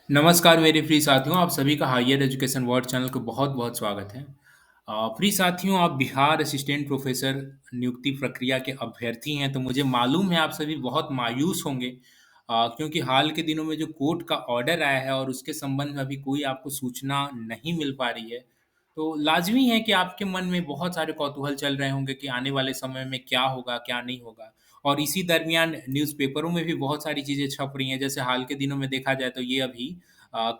नमस्कार मेरे प्रिय साथियों, आप सभी का हायर एजुकेशन वर्ल्ड चैनल को बहुत-बहुत स्वागत है। प्रिय साथियों, आप बिहार असिस्टेंट प्रोफ़ेसर नियुक्ति प्रक्रिया के अभ्यर्थी हैं, तो मुझे मालूम है आप सभी बहुत मायूस होंगे क्योंकि हाल के दिनों में जो कोर्ट का ऑर्डर आया है और उसके संबंध में अभी कोई आपको सूचना नहीं मिल पा रही है। तो लाज़मी है कि आपके मन में बहुत सारे कौतूहल चल रहे होंगे कि आने वाले समय में क्या होगा, क्या नहीं होगा? और इसी दरमियान न्यूज़पेपरों में भी बहुत सारी चीज़ें छप रही हैं, जैसे हाल के दिनों में देखा जाए तो ये अभी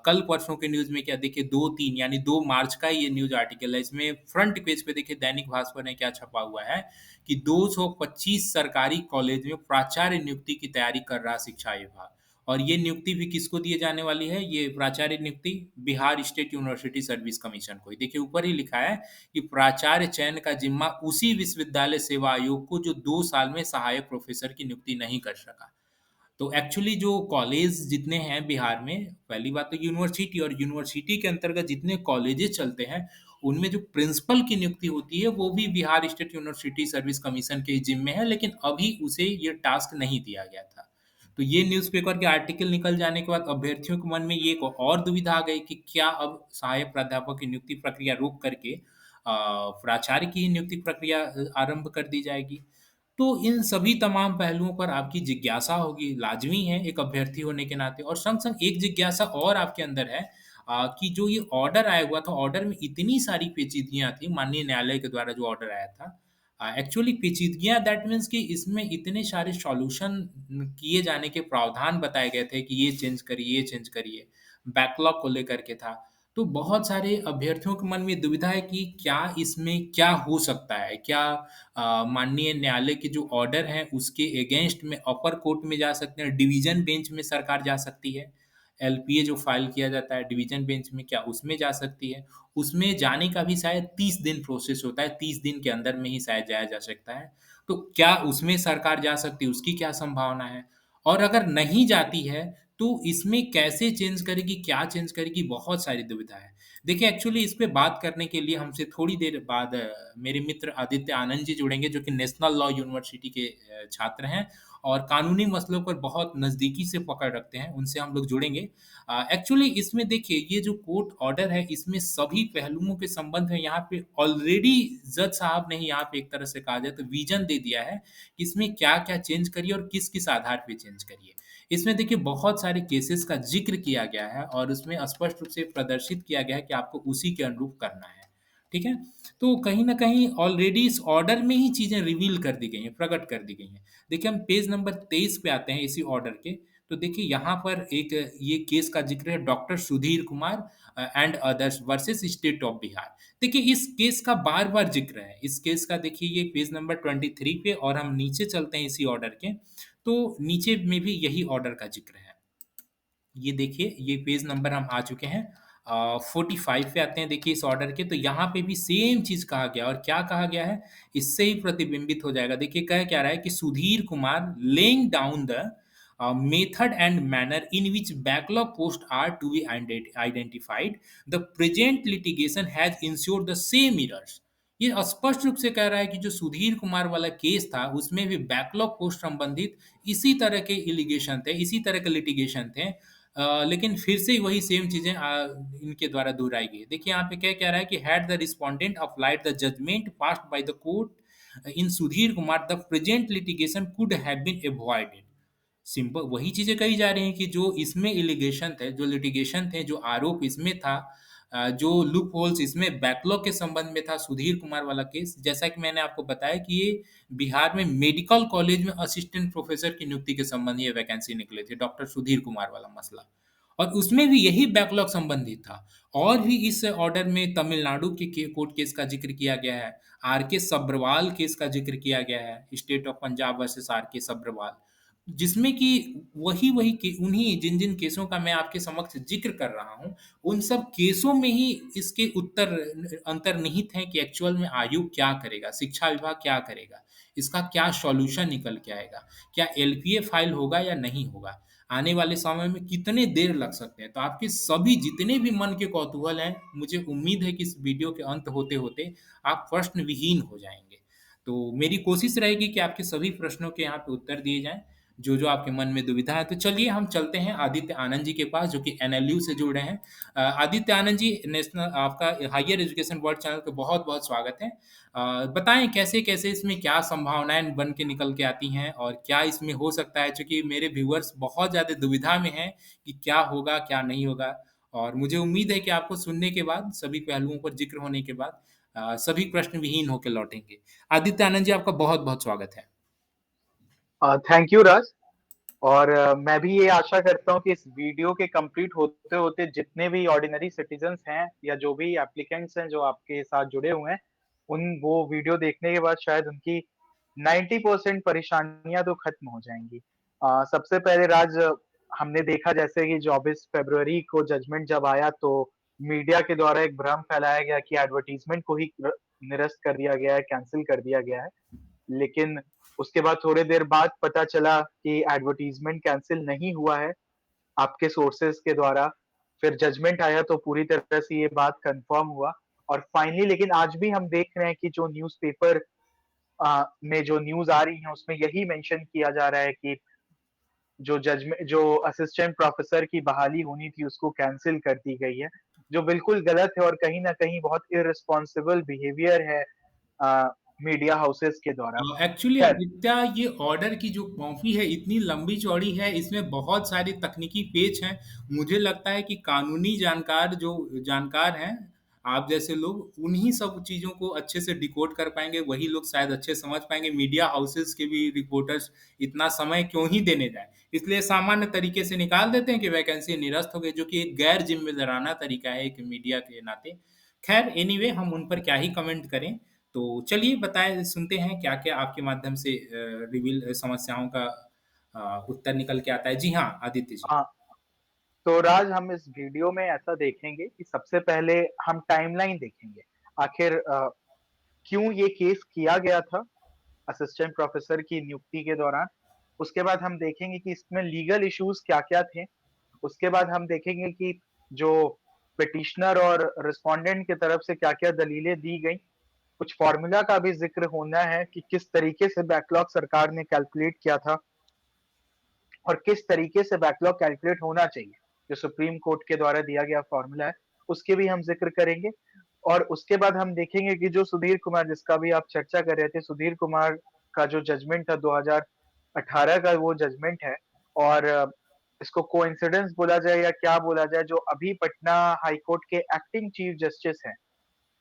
कल-परसों के न्यूज़ में क्या देखिए 2-3 यानी 2 मार्च का ये न्यूज़ आर्टिकल है। इसमें फ्रंट पेज पे देखिए दैनिक भास्कर में क्या छपा हुआ है कि 225 सरकारी कॉलेज में प्राचार्य नियुक्ति की तैयारी कर रहा शिक्षा विभाग। और ये नियुक्ति भी किसको दिए जाने वाली है? ये प्राचार्य नियुक्ति Bihar state university service commission को। देखिए ऊपर ही लिखा है कि प्राचार्य चयन का जिम्मा उसी विश्वविद्यालय सेवा आयोग को जो 2 साल में सहायक प्रोफ़ेसर की नियुक्ति नहीं कर सका। तो एक्चुअली जो कॉलेज जितने हैं बिहार में, पहली बात तो यूनिवर्सिटी और यूनिवर्सिटी के अंतर्गत जितने कॉलेजेस चलते हैं, उनमें जो प्रिंसिपल की नियुक्ति होती है, वो भी Bihar state university service commission के ही जिम्मे है, लेकिन अभी उसे ये टास्क नहीं दिया गया था। तो ये न्यूज़पेपर के आर्टिकल निकल जाने के बाद अभ्यर्थियों के मन में ये एक और दुविधा आ गई कि क्या अब सहायक प्राध्यापक की नियुक्ति प्रक्रिया रोक करके प्राचार्य की ही नियुक्ति प्रक्रिया आरंभ कर दी जाएगी? तो इन सभी तमाम पहलुओं पर आपकी जिज्ञासा होगी, लाज़मी है एक अभ्यर्थी होने के नाते और संग-संग एक जिज्ञासा और आपके अंदर है कि जो ये ऑर्डर आया हुआ था, ऑर्डर में इतनी सारी पेचीदगियाँ थी, माननीय न्यायालय के द्वारा जो ऑर्डर आया था। एक्चुअली पेचीदगियाँ दैट मीन्स कि इसमें इतने सारे सॉल्यूशन किए जाने के प्रावधान बताए गए थे कि ये चेंज करिए, ये चेंज करिए, बैकलॉग को लेकर के था। तो बहुत सारे अभ्यर्थियों के मन में दुविधा है कि क्या इसमें क्या हो सकता है? क्या माननीय न्यायालय के जो ऑर्डर हैं उसके अगेंस्ट में अपर कोर्ट में जा सकते हैं, डिवीज़न बेंच में सरकार जा सकती है। एलपीए जो फाइल किया जाता है डिवीज़न बेंच में क्या उसमें जा सकती है? उसमें जाने का भी शायद 30 दिन प्रोसेस होता है, 30 दिन के अंदर में ही शायद जाया जा सकता है। तो क्या उसमें सरकार जा सकती है, उसकी क्या संभावना है? और अगर नहीं जाती है, तो इसमें कैसे चेंज करेगी, क्या चेंज करेगी, बहुत सारी दुविधा है। देखिए एक्चुअली इस पे बात करने के लिए हमसे थोड़ी देर बाद मेरे मित्र आदित्य आनंद जी जुड़ेंगे जो कि नेशनल लॉ यूनिवर्सिटी के छात्र हैं और कानूनी मसलों पर बहुत नज़दीकी से पकड़ रखते हैं, उनसे हम लोग जुड़ेंगे। एक्चुअली इसमें देखिए ये जो कोर्ट ऑर्डर है इसमें सभी पहलुओं के संबंध में यहाँ पे ऑलरेडी जज साहब ने ही यहाँ पे एक तरह से कहा जाए तो विज़न दे दिया है, कि इसमें क्या-क्या चेंज करिए और किस-किस आधार पे चेंज करिए। इसमें देखिए बहुत सारे केसेस का ज़िक्र किया गया है और उसमें स्पष्ट रूप से प्रदर्शित किया गया है कि आपको उसी के अनुरूप करना है। ठीक है? तो कहीं न कहीं ऑलरेडी इस ऑर्डर में ही चीज़ें रिवील कर दी गई हैं, प्रकट कर दी गई हैं। देखिए हम पेज नंबर 23 पे आते हैं इसी ऑर्डर के, तो देखिए यहाँ पर एक ये केस का ज़िक्र है doctor Sudhir Kumar and others versus state of Bihar. देखिए इस केस का बार-बार ज़िक्र है। इस केस का देखिए ये पेज नंबर 23 पे और हम नीचे चलते हैं इसी ऑर्डर के, तो नीचे में भी यही ऑर्डर का ज़िक्र है। ये देखिए, ये पेज नंबर हम आ चुके हैं 45 पे आते हैं देखिए इस ऑर्डर के, तो यहाँ पे भी सेम चीज़ कहा गया और क्या कहा गया है, इससे ही प्रतिबिंबित हो जाएगा। देखिए कह क्या रहा है कि Sudhir Kumar laying down the method and manner in which backlog post are to be identified, the present litigation has insured the same errors. ये स्पष्ट रूप से कह रहा है कि जो सुधीर कुमार वाला केस था, उसमें भी बैकलॉग पोस्ट संबंधित इसी तरह के एलिगेशन थे, इसी तरह के लिटिगेशन थे। लेकिन फिर से वही सेम चीज़ें इनके द्वारा दोहराई गई है। देखिए यहाँ पे क्या कह रहा है कि had the respondent applied the judgment passed by the court in Sudhir Kumar the present litigation could have been avoided. Simple वही चीज़ें कही जा रही हैं कि जो इसमें एलिगेशन थे, जो लिटिगेशन थे, जो आरोप इसमें था जो लूप होल्स इसमें बैकलॉग के संबंध में था सुधीर कुमार वाला केस, जैसा कि मैंने आपको बताया कि ये बिहार में मेडिकल कॉलेज में असिस्टेंट प्रोफ़ेसर की नियुक्ति के संबंध में ये वैकेंसी निकली थी, डॉक्टर सुधीर कुमार वाला मसला। और उसमें भी यही बैकलॉग संबंधित था। और भी इस ऑर्डर में तमिलनाडु के कोर्ट केस का ज़िक्र किया गया है, आर.के. सब्रवाल केस का ज़िक्र किया गया है, state of Punjab versus R K. Sabharwal. जिसमें कि वही-वही के उन्हीं जिन-जिन केसों का मैं आपके समक्ष ज़िक्र कर रहा हूँ, उन सब केसों में ही इसके उत्तर अंतर्निहित हैं कि एक्चुअल में आयोग क्या करेगा, शिक्षा विभाग क्या करेगा, इसका क्या सॉल्यूशन निकल के आएगा, क्या एलपीए फाइल होगा या नहीं होगा, आने वाले समय में कितने देर लग सकते हैं। तो आपके सभी जितने भी मन के कौतूहल हैं, मुझे उम्मीद है कि इस वीडियो के अंत होते-होते आप प्रश्न विहीन हो जाएँगे। तो मेरी कोशिश रहेगी कि आपके सभी प्रश्नों के यहाँ पे उत्तर दिए जाएँ। जो आपके मन में दुविधा है। तो चलिए हम चलते हैं आदित्य आनंद जी के पास जो कि एनएलयू से जुड़ रहे हैं। आदित्य आनंद जी, नेशनल आपका हायर एजुकेशन वर्ल्ड चैनल पे बहुत-बहुत स्वागत है। बताएँ कैसे-कैसे इसमें क्या संभावनाएँ बन के निकल के आती हैं और क्या इसमें हो सकता है? चूँकि मेरे व्यूअर्स बहुत ज़्यादा दुविधा में हैं कि क्या होगा, क्या नहीं होगा? और मुझे उम्मीद है कि आपको सुनने के बाद, सभी पहलुओं पर ज़िक्र होने के बाद सभी प्रश्न विहीन होके लौटेंगे। आदित्य आनंद जी, आपका बहुत-बहुत स्वागत है। थैंक यू राज। और मैं भी ये आशा करता हूँ कि इस वीडियो के कंप्लीट होते-होते जितने भी ऑर्डिनरी सिटीजन्स हैं या जो भी एप्लीकेंट्स हैं जो आपके साथ जुड़े हुए हैं, उन वो वीडियो देखने के बाद शायद उनकी 90% परेशानियाँ तो खत्म हो जाएँगी। सबसे पहले राज, हमने देखा जैसे कि 24 फरवरी को जजमेंट जब आया तो मीडिया के द्वारा एक भ्रम फैलाया गया कि एडवर्टाइज़मेंट को ही निरस्त कर दिया गया है, कैंसल कर दिया गया है। लेकिन उसके बाद थोड़ी देर बाद पता चला कि एडवर्टाइज़मेंट कैंसल नहीं हुआ है, आपके सोर्सेज़ के द्वारा। फिर जजमेंट आया तो पूरी तरह से ये बात कन्फर्म हुआ और फाइनली लेकिन आज भी हम देख रहे हैं कि जो न्यूज़पेपर में जो न्यूज़ आ रही है उसमें यही मेंशन किया जा रहा है कि जो असिस्टेंट प्रोफ़ेसर की बहाली होनी थी उसको कैंसल कर दी गई है, जो बिल्कुल गलत है और कहीं न कहीं बहुत इर्रेस्पॉन्सिबल बिहेवियर है मीडिया हाउसेज़ के द्वारा। एक्चुअली खैर, आदित्य, ये ऑर्डर की जो कॉपी है इतनी लंबी-चौड़ी है, इसमें बहुत सारी तकनीकी पेच हैं। मुझे लगता है कि कानूनी जानकार जो जानकार हैं, आप जैसे लोग उन्हीं सब चीज़ों को अच्छे से डिकोड कर पाएँगे, वही लोग शायद अच्छे समझ पाएँगे। मीडिया हाउसेज़ के भी रिपोर्टर्स इतना समय क्यों ही देने जाएँ। इसलिए सामान्य तरीके से निकाल देते हैं कि वैकेंसी निरस्त हो गई, जो कि एक गैर ज़िम्मेदाराना तरीका है एक मीडिया के नाते। ख़ैर एनीवे, हम उन पर क्या ही कमेंट करें। तो चलिए बताएँ, सुनते हैं क्या-क्या आपके माध्यम से रिवील समस्याओं का उत्तर निकल के आता है। जी हाँ, आदित्य जी। हाँ, तो राज हम इस वीडियो में ऐसा देखेंगे कि सबसे पहले हम टाइमलाइन देखेंगे। आखिर क्यों ये केस किया गया था असिस्टेंट प्रोफ़ेसर की नियुक्ति के दौरान। उसके बाद हम देखेंगे कि इसमें लीगल इश्यूज़ क्या-क्या थे। उसके बाद हम देखेंगे कि जो पिटिशनर और रिस्पोंडेंट की तरफ से क्या-क्या दलीलें दी गईं। कुछ फ़ॉर्मूला का भी ज़िक्र होना है कि किस तरीके से बैकलॉग सरकार ने कैलकुलेट किया था और किस तरीके से बैकलॉग कैलकुलेट होना चाहिए। जो सुप्रीम कोर्ट के द्वारा दिया गया फ़ॉर्मूला है, उसके भी हम ज़िक्र करेंगे और उसके बाद हम देखेंगे कि जो सुधीर कुमार जिसका भी आप चर्चा कर रहे थे, सुधीर कुमार का जो जजमेंट था 2018 का वो जजमेंट है और इसको कोइंसिडेंस बोला जाए या क्या बोला जाए, जो अभी पटना हाई कोर्ट के एक्टिंग चीफ जस्टिस हैं,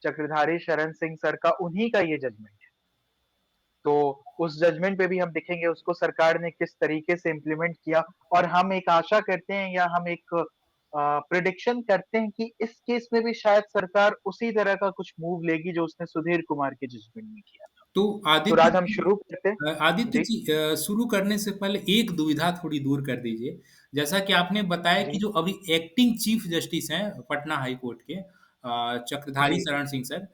चक्रधारी शरण सिंह सर का उन्हीं का ये जजमेंट है। तो उस जजमेंट पे भी हम देखेंगे उसको सरकार ने किस तरीके से इम्प्लीमेंट किया और हम एक आशा करते हैं या हम एक प्रेडिक्शन करते हैं कि इस केस में भी शायद सरकार उसी तरह का कुछ मूव लेगी जो उसने सुधीर कुमार के जजमेंट में किया था। तो तो आदित्य राज हम जी, शुरू करते हैं। आदित्य जी, जी, शुरू करने से पहले एक दुविधा थोड़ी दूर कर दीजिए। जैसा कि आपने बताया कि जी, जो अभी एक्टिंग चीफ जस्टिस हैं पटना हाई कोर्ट के चक्रधारी जी, शरण सिंह सर,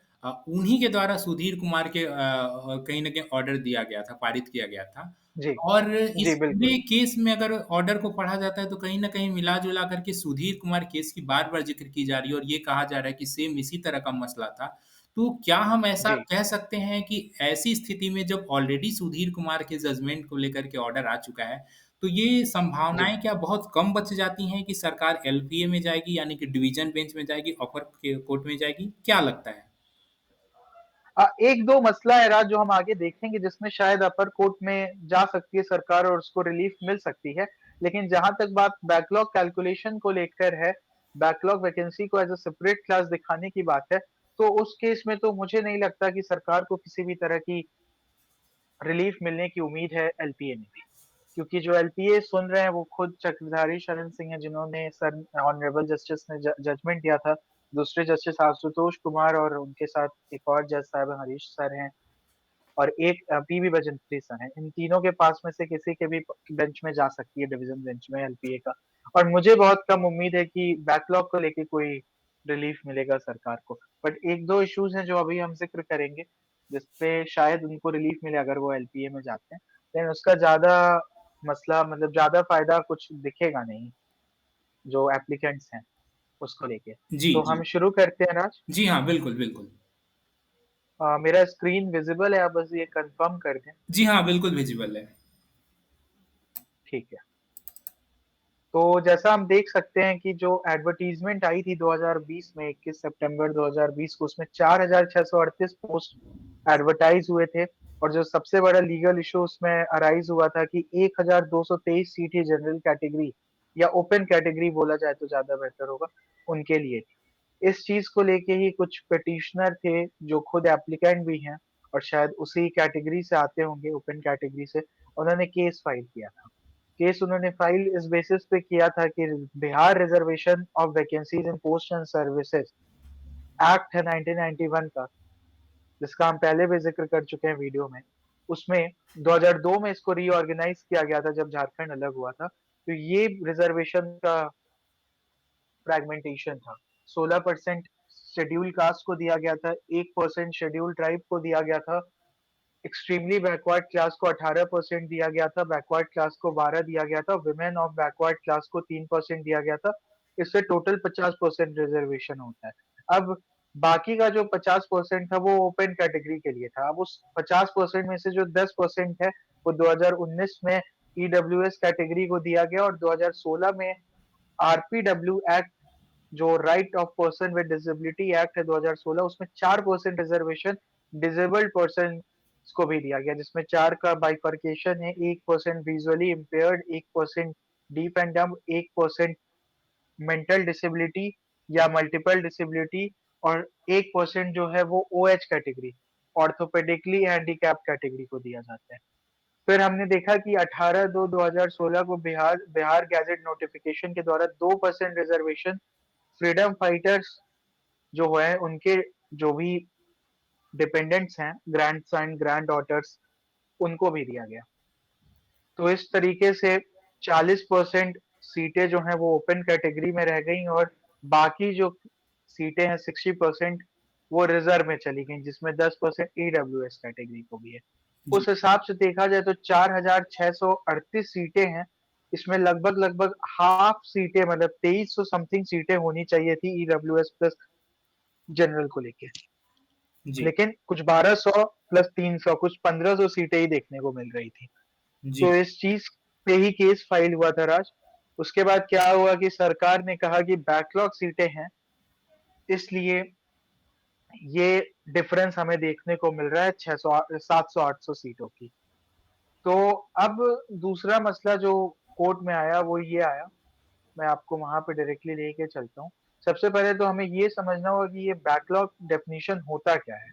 उन्हीं के द्वारा सुधीर कुमार के कहीं न कहीं ऑर्डर दिया गया था, पारित किया गया था। जी, और जी, इस बिल्कुल। पूरे केस में अगर ऑर्डर को पढ़ा जाता है तो कहीं न कहीं मिला-जुला करके सुधीर कुमार केस की बार-बार ज़िक्र की जा रही है और ये कहा जा रहा है कि सेम इसी तरह का मसला था। तो क्या हम ऐसा जी, कह सकते हैं कि ऐसी स्थिति में जब ऑलरेडी सुधीर कुमार के जजमेंट को लेकर के ऑर्डर आ चुका है, तो ये जी। संभावनाएँ क्या बहुत कम बच जाती हैं कि सरकार एलपीए में जाएगी, यानी कि डिवीज़न बेंच में जाएगी, अपर के कोर्ट में जाएगी? क्या लगता है? 1-2 मसला है राज जो हम आगे देखेंगे जिसमें शायद अपर कोर्ट में जा सकती है सरकार और उसको रिलीफ मिल सकती है। लेकिन जहाँ तक बात बैकलॉग कैलकुलेशन को लेकर है, बैकलॉग वैकेंसी को एज़ अ सेपरेट क्लास दिखाने की बात है, तो उस केस में तो मुझे नहीं लगता कि सरकार को किसी भी तरह की रिलीफ मिलने की उम्मीद है एलपीए में भी। क्योंकि जो एलपीए सुन रहे हैं वो खुद चक्रधारी शरण सिंह हैं जिन्होंने सर ऑनरेबल जस्टिस ने जजमेंट दिया था। दूसरे जस्टिस आशुतोष कुमार और उनके साथ एक और जज साहब हरीश सर हैं और एक पीवी बजंत्री सर हैं। इन तीनों के पास में से किसी के भी बेंच में जा सकती है डिवीज़न बेंच में एलपीए का। और मुझे बहुत कम उम्मीद है कि बैकलॉग को लेके कोई रिलीफ मिलेगा सरकार को। बट 1-2 इश्यूज़ हैं जो अभी हम ज़िक्र करेंगे, जिसपे शायद उनको रिलीफ मिले अगर वो एलपीए में जाते हैं। लेकिन उसका ज़्यादा मसला मतलब ज़्यादा फ़ायदा कुछ दिखेगा नहीं, जो एप्लीकेंट्स हैं उसको लेके। जी, तो जी। हम शुरू करते हैं राज। जी हाँ, बिल्कुल, बिल्कुल। मेरा स्क्रीन विज़िबल है, आप बस ये कन्फर्म कर दें। जी हाँ, बिल्कुल विज़िबल है। ठीक है। तो जैसा हम देख सकते हैं कि जो एडवर्टाइज़मेंट आई थी 2020 में 21 सितंबर 2020 को, उसमें 4,638 पोस्ट एडवर्टाइज़ हुए थे और जो सबसे बड़ा लीगल इश्यू उसमें अराइज़ हुआ था कि 1,223 सीटें जनरल कैटेगरी या ओपन कैटेगरी बोला जाए तो ज़्यादा बेहतर होगा, उनके लिए थी। इस चीज़ को लेके ही कुछ पिटिशनर थे जो खुद एप्लीकेंट भी हैं और शायद उसी कैटेगरी से आते होंगे, ओपन कैटेगरी से, उन्होंने केस फाइल किया था। केस उन्होंने फाइल इस बेसिस पे किया था कि Bihar reservation of vacancies in post and services act है 1991 का, जिसका हम पहले भी जिक्र कर चुके हैं वीडियो में। उसमें 2002 में इसको रीऑर्गेनाइज किया गया था जब झारखंड अलग हुआ था। तो ये रिजर्वेशन का फ्रेगमेंटेशन था। 16% शेड्यूल कास्ट को दिया गया था, 1% शेड्यूल ट्राइब को दिया गया था, एक्सट्रीमली बैकवर्ड क्लास को 18% दिया गया था, बैकवर्ड क्लास को 12 दिया गया था, वुमेन ऑफ बैकवर्ड क्लास को 3% दिया गया था। इससे टोटल 50% रिजर्वेशन होता है। अब बाकी का जो 50% था वो ओपन कैटेगरी के लिए था। अब उस 50% में से जो 10% है वो 2019 में ईडब्ल्यूएस कैटेगरी को दिया गया और 2016 में आरपीडब्ल्यू एक्ट, जो right of person with disability act है 2016, उसमें 4% रिजर्वेशन डिसेबल्ड पर्सन को भी दिया गया, जिसमें 4 का बाइफर्केशन है, 1% visually impaired, 1% deaf and dumb, 1% mental disability या मल्टीपल डिसेबिलिटी और 1% जो है वो OH category, orthopaedically handicap category को दिया जाता है। फिर हमने देखा कि 18/2/2016 को बिहार बिहार गैजेट नोटिफिकेशन के द्वारा 2% रिजर्वेशन फ्रीडम फाइटर्स जो है उनके जो भी डिपेंडेंट्स हैं, ग्रैंडसन, ग्रैंड डॉटर्स, उनको भी दिया गया। तो इस तरीके से 40% सीटें जो हैं वो ओपन कैटेगरी में रह गई और बाकी जो सीटें हैं 60% वो रिजर्व में चली गई, जिसमें 10% ईडब्ल्यूएस कैटेगरी को भी है। जी। उस हिसाब से देखा जाए तो 4,638 सीटें हैं। इसमें लगभग-लगभग हाफ सीटें, मतलब 2300 समथिंग सीटें होनी चाहिए थी ईडब्ल्यूएस प्लस जनरल को लेके। जी। लेकिन कुछ 1200 प्लस 300, कुछ 1500 सीटें ही देखने को मिल रही थी। जी। तो इस चीज़ पे ही केस फाइल हुआ था राज। उसके बाद क्या हुआ कि सरकार ने कहा कि बैकलॉग सीटें हैं, इसलिए ये डिफरेंस हमें देखने को मिल रहा है 600 700-800 सीटों की। तो अब दूसरा मसला जो कोर्ट में आया वो ये आया, मैं आपको वहाँ पे डायरेक्टली लेके चलता हूँ। सबसे पहले तो हमें ये समझना होगा कि ये बैकलॉग डेफिनिशन होता क्या है?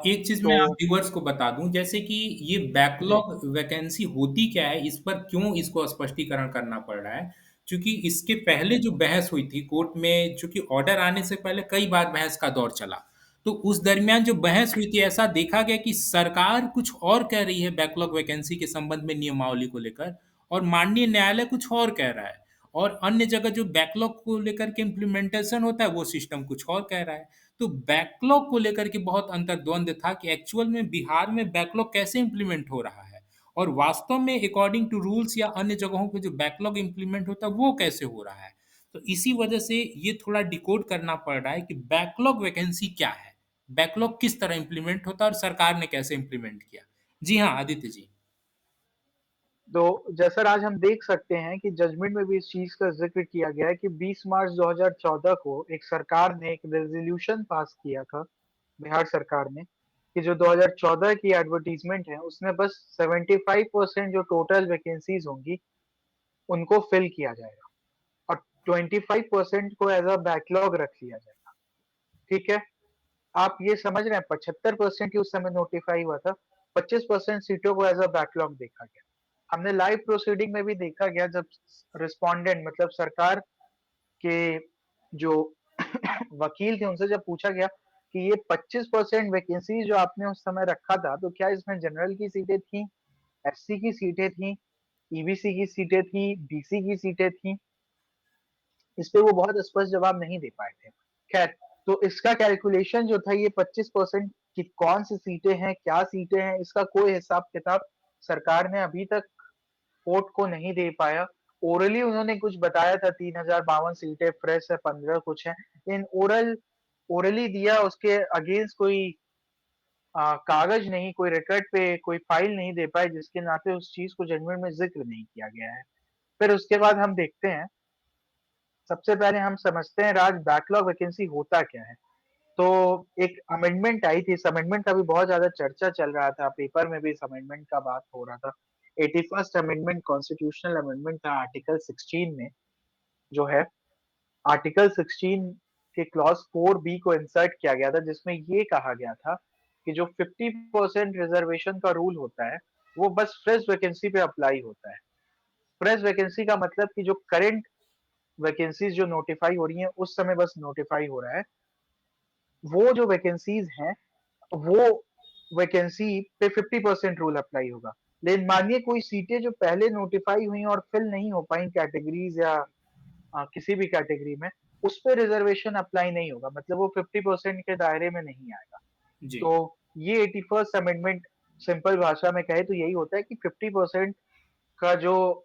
एक चीज़ तो मैं आप व्यूअर्स को बता दूँ, जैसे कि ये जी, बैकलॉग वैकेंसी होती क्या है, इस पर क्यों इसको स्पष्टीकरण करना पड़ रहा है? क्योंकि इसके पहले जो बहस हुई थी कोर्ट में, चूँकि ऑर्डर आने से पहले कई बार बहस का दौर चला। तो उस दरमियान जो बहस हुई थी, ऐसा देखा गया कि सरकार कुछ और कह रही है बैकलॉग वैकेंसी के संबंध में नियमावली को लेकर और माननीय न्यायालय कुछ और कह रहा है। और अन्य जगह जो बैकलॉग को लेकर के इम्प्लीमेंटेशन होता है, वो सिस्टम कुछ और कह रहा है। तो बैकलॉग को लेकर के बहुत अंतर्द्वंद था कि एक्चुअल में बिहार में बैकलॉग कैसे इम्प्लीमेंट हो रहा है और वास्तव में अकॉर्डिंग टू रूल्स या अन्य जगहों पे जो बैकलॉग इम्प्लीमेंट होता है वो कैसे हो रहा है। तो इसी वजह से ये थोड़ा डिकोड करना पड़ रहा है कि बैकलॉग वैकेंसी क्या है, बैकलॉग किस तरह इम्प्लीमेंट होता है और सरकार ने कैसे इम्प्लीमेंट किया। जी हाँ आदित्य जी। तो जैसा आज हम देख सकते हैं कि जजमेंट में भी इस चीज़ का ज़िक्र किया गया है कि 20 मार्च 2014 को एक सरकार ने एक रेज़ोल्यूशन पास किया था, बिहार सरकार ने, कि जो 2014 की एडवर्टाइज़मेंट है, उसमें बस 75% जो टोटल वैकेंसीज़ होंगी, उनको फिल किया जाएगा और 25% को एज़ अ बैकलॉग रख लिया जाएगा, ठीक है? आप ये समझ रहे हैं 75% ही उस समय नोटिफ़ाई हुआ था, 25% सीटों को एज़ अ बैकलॉग देखा गया। हमने लाइव प्रोसीडिंग में भी देखा गया जब रिस्पोंडेंट, मतलब सरकार के जो वकील थे उनसे जब पूछा गया कि ये 25% वैकेंसी जो आपने उस समय रखा था, तो क्या इसमें जनरल की सीटें थी, एससी की सीटें थी, ईबीसी की सीटें थी, बीसी की सीटें थी? इस पे वो बहुत स्पष्ट जवाब नहीं दे पाए थे। खैर, तो इसका कैलकुलेशन जो था ये 25% कि कौन सी सीटें हैं, क्या सीटें हैं, इसका कोई हिसाब-किताब सरकार ने अभी तक कोर्ट को नहीं दे पाया। ओरली उन्होंने कुछ बताया था 3052 सीटें फ्रेश है, 15 कुछ है। इन ओरली दिया उसके अगेंस्ट कोई कागज़ नहीं, कोई रिकॉर्ड पे कोई फ़ाइल नहीं दे पाए जिसके नाते उस चीज़ को जजमेंट में ज़िक्र नहीं किया गया है। फिर उसके बाद हम देखते हैं, सबसे पहले हम समझते हैं राज बैकलॉग वैकेंसी होता क्या है? तो एक अमेंडमेंट आई थी, इस अमेंडमेंट का भी बहुत ज़्यादा चर्चा चल रहा था, पेपर में भी इस अमेंडमेंट का बात हो रहा था। 81st अमेंडमेंट कॉन्स्टिट्यूशनल अमेंडमेंट था आर्टिकल 16 में, जो है आर्टिकल 16 के क्लॉज़ 4 बी को इंसर्ट किया गया था, जिसमें ये कहा गया था कि जो 50% रिज़र्वेशन का रूल होता है, वो बस फ्रेश वैकेंसी पे अप्लाई होता है। फ्रेश वैकेंसी का मतलब कि जो करंट वैकेंसीज़ जो नोटिफ़ाई हो रही हैं, उस समय बस नोटिफ़ाई हो रहा है। वो जो वैकेंसीज़ हैं, वो वैकेंसी पे 50% रूल अप्लाई होगा। लेकिन मानिए कोई सीटें जो पहले नोटिफ़ाई हुई और फिल नहीं हो पाई कैटेगरीज़ या किसी भी कैटेगरी में, उस पे रिज़र्वेशन अप्लाई नहीं होगा, मतलब वो 50% के दायरे में नहीं आएगा। जी, तो ये 81st अमेंडमेंट सिंपल भाषा में कहें तो यही होता है कि 50% का जो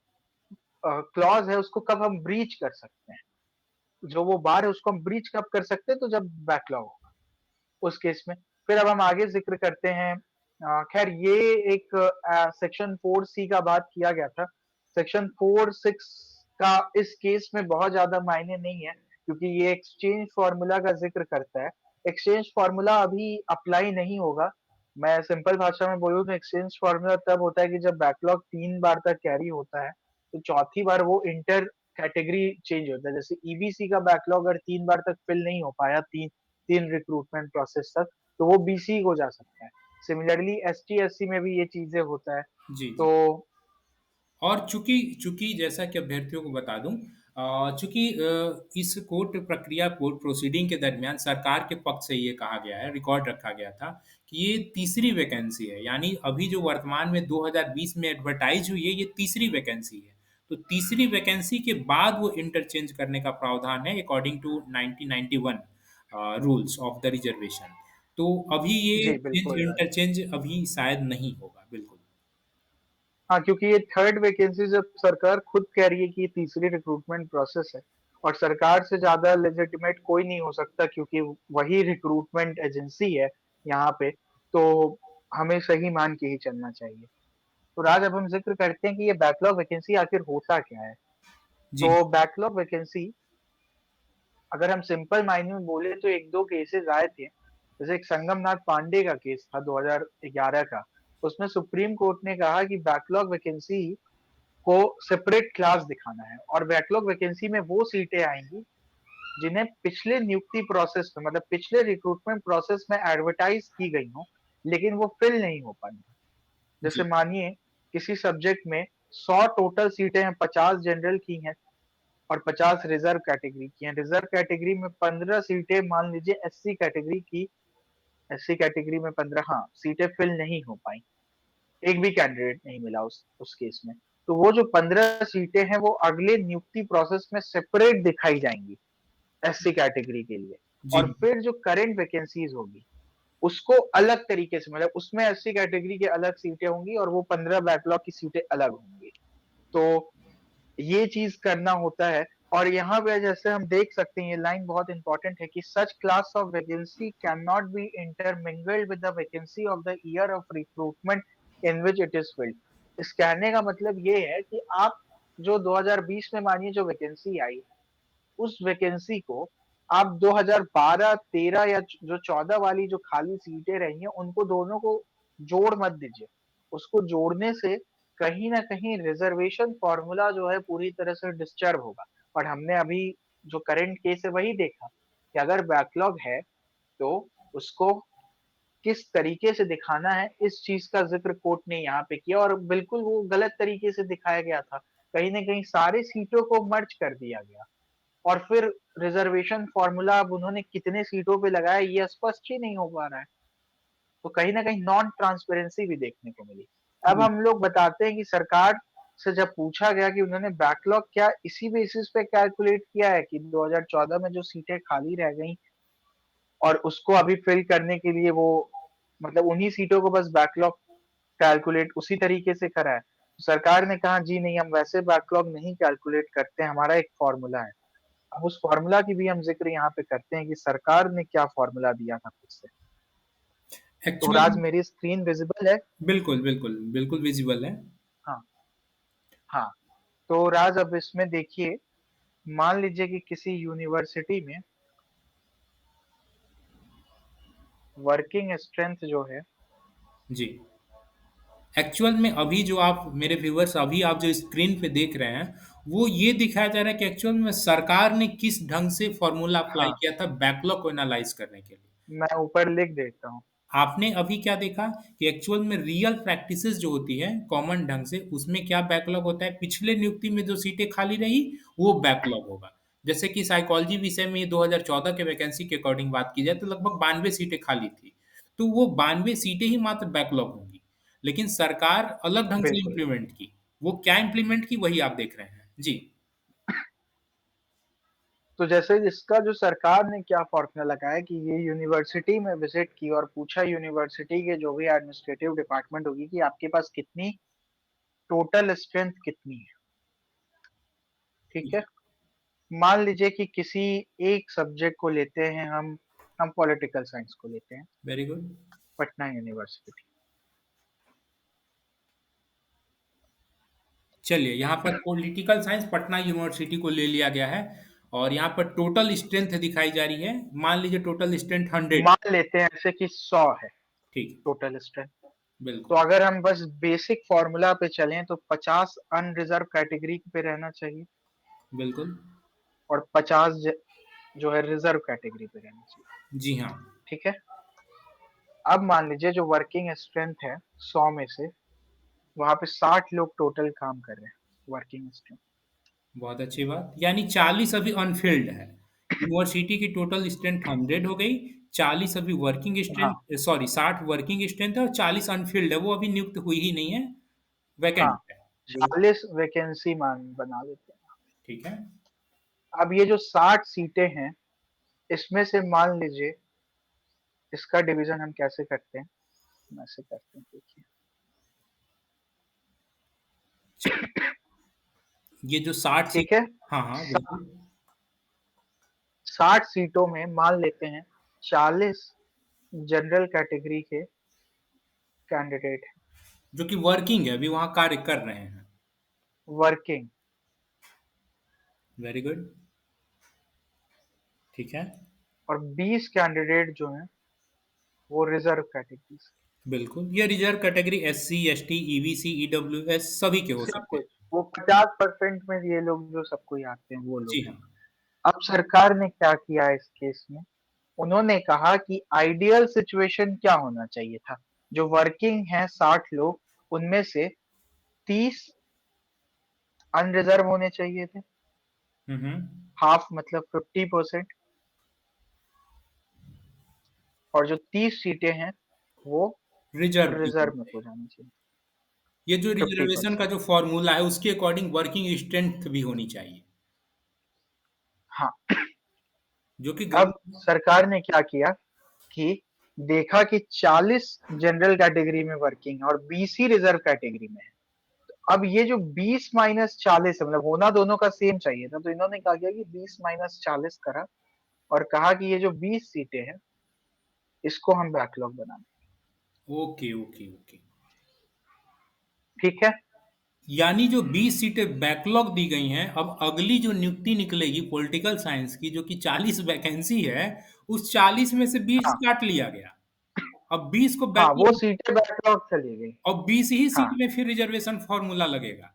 क्लॉज़ है उसको कब हम ब्रीच कर सकते हैं। जो वो बार है उसको हम ब्रीच कब कर सकते हैं, तो जब बैकलॉग हो उस केस में। फिर अब हम आगे ज़िक्र करते हैं, ख़ैर ये एक सेक्शन 4 सी का बात किया गया था। सेक्शन 4, 6 का इस केस में बहुत ज़्यादा मायने नहीं है, क्योंकि ये एक्सचेंज फ़ॉर्मूला का ज़िक्र करता है। एक्सचेंज फ़ॉर्मूला अभी अप्लाई नहीं होगा। मैं सिंपल भाषा में बोलूँ तो एक्सचेंज फ़ॉर्मूला तब होता है कि जब बैकलॉग 3 बार तक कैरी होता है, तो चौथी बार वो इंटर कैटेगरी चेंज होता है। जैसे ईबीसी का बैकलॉग अगर 3 बार तक फिल नहीं हो पाया, 3 रिक्रूटमेंट प्रोसेस तक, तो वो बीसी को जा सकता है। सिमिलरली एसटी, एससी में भी ये चीज़ें होता है। जी, तो जी। और चूँकि चूँकि जैसा कि अभ्यर्थियों को बता दूँ चूँकि इस कोर्ट प्रक्रिया कोर्ट प्रोसीडिंग के दरमियान सरकार के पक्ष से ये कहा गया है, रिकॉर्ड रखा गया था कि ये तीसरी वैकेंसी है, यानी अभी जो वर्तमान में 2020 में एडवर्टाइज़ हुई है, ये तीसरी वैकेंसी है। तो तीसरी वैकेंसी के बाद वो इंटरचेंज करने का प्रावधान है according to 1991 rules of the reservation. तो अभी ये जी, चेंज बिल्कुल राइट। इंटरचेंज अभी शायद नहीं होगा, बिल्कुल। हाँ, क्योंकि ये थर्ड वैकेंसी जब सरकार खुद कह रही है कि ये तीसरी रिक्रूटमेंट प्रोसेस है और सरकार से ज़्यादा लेजिटिमेट कोई नहीं हो सकता, क्योंकि वही रिक्रूटमेंट एजेंसी है यहाँ पे, तो हमें सही मान के ही चलना चाहिए। तो राज अब हम ज़िक्र करते हैं कि ये बैकलॉग वैकेंसी आखिर होता क्या है? जी, तो बैकलॉग वैकेंसी अगर हम सिंपल मायने में बोले तो 1-2 केसेज़ आए थे। जैसे एक संगमनाथ पांडे का केस था 2011 का। उसमें सुप्रीम कोर्ट ने कहा कि बैकलॉग वैकेंसी को सेपरेट क्लास दिखाना है और बैकलॉग वैकेंसी में वो सीटें आएँगी जिन्हें पिछले नियुक्ति प्रोसेस में, मतलब पिछले रिक्रूटमेंट प्रोसेस में एडवर्टाइज़ की गई हों, लेकिन वो फिल नहीं हो पाई। जैसे जी, मानिए किसी सब्जेक्ट में 100 टोटल सीटें हैं, 50 जनरल की हैं और 50 रिजर्व कैटेगरी की हैं। रिजर्व कैटेगरी में 15 सीटें मान लीजिए एससी कैटेगरी की, एससी कैटेगरी में 15, हाँ, सीटें फिल नहीं हो पाई। एक भी कैंडिडेट नहीं मिला उस केस में। तो वो जो 15 सीटें हैं वो अगले नियुक्ति प्रोसेस में सेपरेट दिखाई जाएँगी एससी कैटेगरी के लिए। जी, और फिर जो करंट वैकेंसीज़ होगी, उसको अलग तरीके से, मतलब उसमें एससी कैटेगरी की अलग सीटें होंगी और वो 15 बैकलॉग की सीटें अलग होंगी। तो ये चीज़ करना होता है और यहाँ पे जैसे हम देख सकते हैं, ये लाइन बहुत इम्पोर्टेंट है कि such class of vacancy can not be intermingled with the vacancy of the year of recruitment in which it is filled. इस कहने का मतलब ये है कि आप जो 2020 में मानिए जो वैकेंसी आई, उस वैकेंसी को आप 2012, 13 या जो 14 वाली जो खाली सीटें रही हैं, उनको दोनों को जोड़ मत दीजिए। उसको जोड़ने से कहीं न कहीं रिज़र्वेशन फ़ॉर्मूला जो है पूरी तरह से डिस्टर्ब होगा और हमने अभी जो करंट केस है वही देखा कि अगर बैकलॉग है, तो उसको किस तरीके से दिखाना है, इस चीज़ का ज़िक्र कोर्ट ने यहाँ पे किया और बिल्कुल वो गलत तरीके से दिखाया गया था। कहीं न कहीं सारी सीटों को मर्ज कर दिया गया। और फिर रिज़र्वेशन फ़ॉर्मूला अब उन्होंने कितने सीटों पे लगाया ये स्पष्ट ही नहीं हो पा रहा है। तो कहीं न कहीं नॉन ट्रांसपेरेंसी भी देखने को मिली। अब जी, हम लोग बताते हैं कि सरकार से जब पूछा गया कि उन्होंने बैकलॉग क्या इसी बेसिस पे कैलकुलेट किया है कि 2014 में जो सीटें खाली रह गई और उसको अभी फिल करने के लिए वो, मतलब उन्हीं सीटों को बस बैकलॉग कैलकुलेट उसी तरीके से करा है। सरकार ने कहा जी नहीं, हम वैसे बैकलॉग नहीं कैलकुलेट करते हैं, हमारा एक फ़ॉर्मूला है। अब उस फ़ॉर्मूला की भी हम ज़िक्र यहाँ पे करते हैं कि सरकार ने क्या फ़ॉर्मूला दिया था खुद से। तो एक्चुअल राज मेरी स्क्रीन विजिबल है? बिल्कुल, बिल्कुल, बिल्कुल विज़िबल है। हाँ, हाँ। तो राज अब इसमें देखिए, मान लीजिए कि किसी यूनिवर्सिटी में वर्किंग स्ट्रेंथ जो है जी। एक्चुअल में अभी जो आप मेरे व्यूअर्स अभी आप जो स्क्रीन पे देख रहे हैं, वो ये दिखाया जा रहा है कि एक्चुअल में सरकार ने किस ढंग से फ़ॉर्मूला अप्लाई हाँ, किया था बैकलॉग को एनालाइज़ करने के लिए। मैं ऊपर लिख देता हूँ। आपने अभी क्या देखा कि एक्चुअल में रियल प्रैक्टिसेस जो होती है कॉमन ढंग से उसमें क्या बैकलॉग होता है पिछले नियुक्ति में जो सीटें खाली रही वो बैकलॉग होगा जैसे कि साइकोलॉजी विषय में 2014 के वैकेंसी के अकॉर्डिंग बात की जाए तो लगभग 92 सीटें खाली थी तो वो 92 सीटें ही मात्र बैकलॉग होंगी लेकिन सरकार अलग ढंग से बिल्कुल। इम्प्लीमेंट की वो क्या इम्प्लीमेंट की वही आप देख रहे हैं जी तो जैसे इसका जो सरकार ने क्या फ़ॉर्मूला लगाया कि ये यूनिवर्सिटी में विज़िट की और पूछा यूनिवर्सिटी के जो भी एडमिनिस्ट्रेटिव डिपार्टमेंट होगी कि आपके पास कितनी टोटल स्ट्रेंथ कितनी है, ठीक है? मान लीजिए कि किसी एक सब्जेक्ट को लेते हैं हम पॉलिटिकल साइंस को लेते हैं, वेरी गुड पटना यूनिवर्सिटी। चलिए यहाँ पर पॉलिटिकल साइंस पटना यूनिवर्सिटी को ले लिया गया है और यहाँ पर टोटल स्ट्रेंथ दिखाई जा रही है मान लीजिए टोटल स्ट्रेंथ 100 मान लेते हैं ऐसे कि 100 है ठीक टोटल स्ट्रेंथ। तो बिल्कुल अगर हम बस बेसिक फ़ॉर्मूला पे चलें तो 50 अनरिज़र्व कैटेगरी पे रहना चाहिए बिल्कुल और 50 जो है रिज़र्व कैटेगरी पे रहना चाहिए, जी हाँ ठीक है? अब मान लीजिए जो वर्किंग स्ट्रेंथ है 100 में से वहाँ पे 60 लोग टोटल काम कर रहे हैं वर्किंग स्ट्रेंथ। बहुत अच्छी बात यानी 40 अभी अनफिल्ड है यूनिवर्सिटी की टोटल स्ट्रेंथ 100 हो गई 40 अभी वर्किंग हाँ, स्ट्रेंथ सॉरी 60 वर्किंग स्ट्रेंथ है और 40 अनफिल्ड है वो अभी नियुक्त हुई ही नहीं है हाँ, वैकेंट है जो 40 वैकेंसी मान बना लेते हैं। ठीक है अब ये जो 60 सीटें हैं, इसमें से मान लीजिए इसका डिवीज़न हम कैसे करते हैं? हम ऐसे करते हैं देखिए। चलिए ये जो 60 सीट ठीक है? हाँ हाँ सा बिल्कुल 60 सीटों में मान लेते हैं 40 जनरल कैटेगरी के कैंडिडेट हैं, जो कि वर्किंग है अभी वहाँ कार्य कर रहे हैं वर्किंग वेरी गुड ठीक है और 20 कैंडिडेट जो हैं, वो रिज़र्व कैटेगरी से। बिल्कुल ये reserve category S C S T EBC EWS सभी के हो सब सकते कोई, हैं वो 50% में ये लोग जो सबको ही आते हैं, वो लोग जी हैं। हाँ अब सरकार ने क्या किया इस केस में? उन्होंने कहा कि आइडियल सिचुएशन क्या होना चाहिए था? जो वर्किंग हैं 60 लोग, उनमें से 30 अनरिज़र्व होने चाहिए थे, हम्म हाफ मतलब 50% और जो 30 सीटें हैं, वो रिजर्व की रिज़र्व में है हो जानी चाहिए, ये जो रिजर्वेशन का 50%। जो फॉर्मूला है उसके अकॉर्डिंग वर्किंग स्ट्रेंथ भी होनी चाहिए हाँ, जो कि अब गवर्नमेंट सरकार ने क्या किया कि देखा कि 40 जनरल कैटेगरी में वर्किंग है और 20 ही रिज़र्व कैटेगरी में है। अब ये जो 20 माइनस 40 है मतलब होना दोनों का सेम चाहिए था, तो इन्होंने क्या किया कि 20 माइनस 40 करा और कहा कि ये जो 20 सीटें हैं, इसको हम बैकलॉग बना दें, ओके ओके ओके ठीक है? यानी जो 20 सीटें बैकलॉग दी गई हैं अब अगली जो नियुक्ति निकलेगी पॉलिटिकल साइंस की जो कि 40 वैकेंसी है उस 40 में से 20 हाँ, काट लिया गया अब 20 को हाँ, वो बैकलॉग सीटें बैकलॉग चली गई। और 20 ही हाँ, सीट में फिर रिजर्वेशन फॉर्मूला लगेगा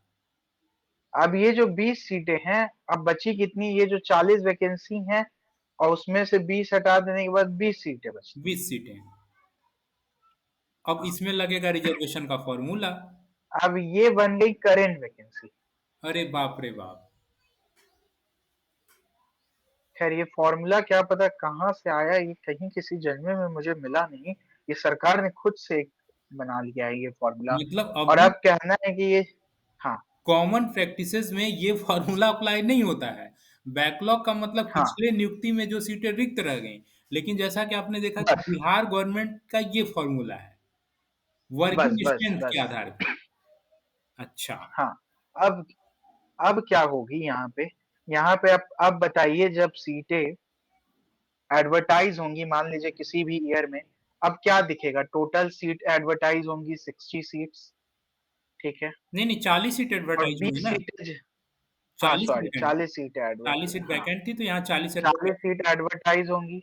अब ये जो 20 सीटें हैं, अब बची कितनी? ये जो 40 वैकेंसी हैं और उसमें से 20 हटा देने के बाद 20 सीटें बचती हैं। 20 सीटें अब हाँ, इसमें लगेगा रिजर्वेशन का फॉर्मूला अब ये बन गई करंट वैकेंसी। अरे बाप रे बाप खैर ये फ़ॉर्मूला क्या पता कहाँ से आया, ये कहीं किसी जर्नल में मुझे मिला नहीं। ये सरकार ने खुद से एक बना लिया है ये फ़ॉर्मूला मतलब और अभी अब कहना है कि ये हाँ, कॉमन प्रैक्टिसेस में ये फॉर्मूला अप्लाई नहीं होता है बैकलॉग का मतलब हाँ, पिछले नियुक्ति में जो सीटें रिक्त रह गई लेकिन जैसा कि आपने देखा कि बस, बिहार गवर्नमेंट का ये फॉर्मूला है बस, वर्किंग बस, स्ट्रेंथ के बस। आधार पे अच्छा हाँ, अब अब क्या होगी यहाँ पे? यहाँ पे अब बताइए जब सीटें एडवर्टाइज़ होंगी मान लीजिए किसी भी ईयर में अब क्या दिखेगा, टोटल सीट एडवर्टाइज होंगी 60 सीट्स, ठीक है, नहीं नहीं, 40 सीट और एडवर्टाइज हुई 20 ना। सीटें, हाँ 40 सॉरी वैकेंट, 40 सीटें 40 एडवर्टाइज, सीट हाँ वैकेंट थी तो यहाँ 40 40 एडवर्टाइज। सीट एडवर्टाइज होंगी,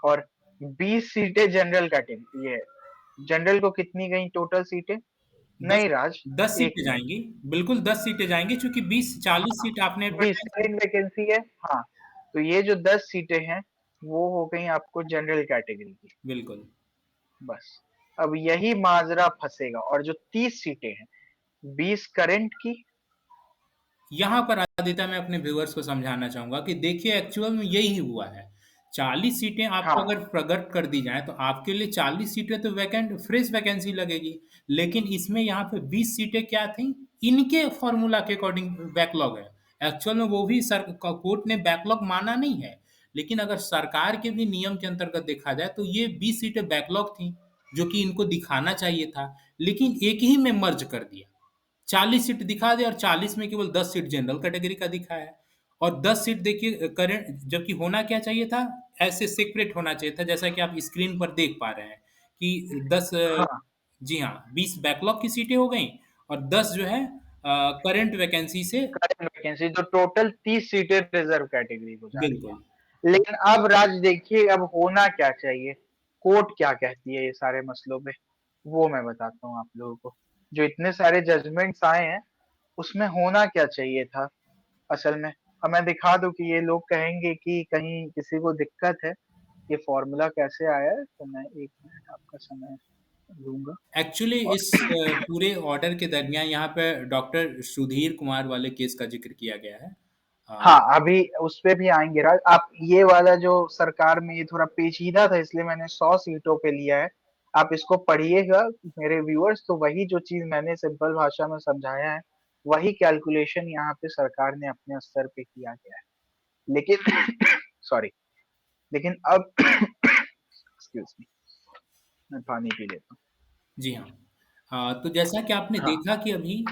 और 20 सीटें जनरल कैटेगरी, ये जनरल को कितनी गई टोटल सीटें? 10, नहीं राज, 10 एक सीटें मिनट, जाएंगी। बिल्कुल 10 सीटें जाएंगी, क्योंकि 20 40 सीट आपने 20 एडवर्टाइज की। सेकंड वैकेंसी है, हाँ, तो ये जो 10 सीटें हैं वो हो गई आपको जनरल कैटेगरी की, बिल्कुल। बस। अब यही माजरा फंसेगा, और जो 30 सीटें हैं, 20 करंट की, यहाँ पर आदित्य मैं अपने व्यूअर्स को समझाना चाहूंगा कि देखिए एक्चुअल में यही हुआ है। 40 सीटें आपको हाँ अगर प्रकट कर दी जाए तो आपके लिए 40 सीटें तो वैकेंट फ्रेश वैकेंसी लगेगी। लेकिन इसमें यहाँ पे 20 सीटें क्या थी, इनके फॉर्मूला के अकॉर्डिंग बैकलॉग है। एक्चुअल में वो भी सर कोर्ट ने बैकलॉग माना नहीं है। लेकिन अगर सरकार के भी नियम के अंतर्गत देखा जाए तो ये 20 सीटें बैकलॉग थी, जो कि इनको दिखाना चाहिए था। लेकिन एक ही में मर्ज कर दिया, 40 सीट दिखा दे और 40 में केवल 10 सीट जनरल कैटेगरी का दिखा है। और 10 सीट देखिए करंट, जबकि होना क्या चाहिए था, ऐसे सेपरेट होना चाहिए था, जैसा कि आप स्क्रीन पर देख पा रहे हैं कि 10, हाँ, जी हाँ, 20 बैकलॉग की सीटें हो गई और 10 जो है करंट वैकेंसी से। करंट वैकेंसी तो टोटल 30 सीटें रिजर्व कैटेगरी को जा रही बिल्कुल। है। लेकिन अब राज देखिए, अब होना क्या चाहिए, कोर्ट क्या कहती है ये सारे मसलों पे, वो मैं बताता हूँ आप लोगों को। जो इतने सारे जजमेंट्स आए हैं, उसमें होना क्या चाहिए था असल में। अब मैं दिखा दूं कि ये लोग कहेंगे कि कहीं किसी को दिक्कत है, ये फॉर्मूला कैसे आया है, तो मैं एक मिनट आपका समय लूंगा। एक्चुअली और इस पूरे ऑर्डर के दरमियान यहाँ पे डॉक्टर सुधीर कुमार वाले केस का जिक्र किया गया है। अ, हाँ, अभी उस पे भी आएंगे राज। आप ये वाला जो सरकार में ये थोड़ा पेचीदा था, इसलिए मैंने 100 सीटों पे लिया है। आप इसको पढ़िएगा मेरे व्यूअर्स, तो वही जो चीज मैंने सिंपल भाषा में समझाया है, वही कैलकुलेशन यहाँ पे सरकार ने अपने स्तर पे किया गया है। लेकिन सॉरी, लेकिन अब एक्सक्यूज मी, मैं पानी पी लेता जी हाँ। तो जैसा कि आपने हूँ। हाँ, देखा कि अभी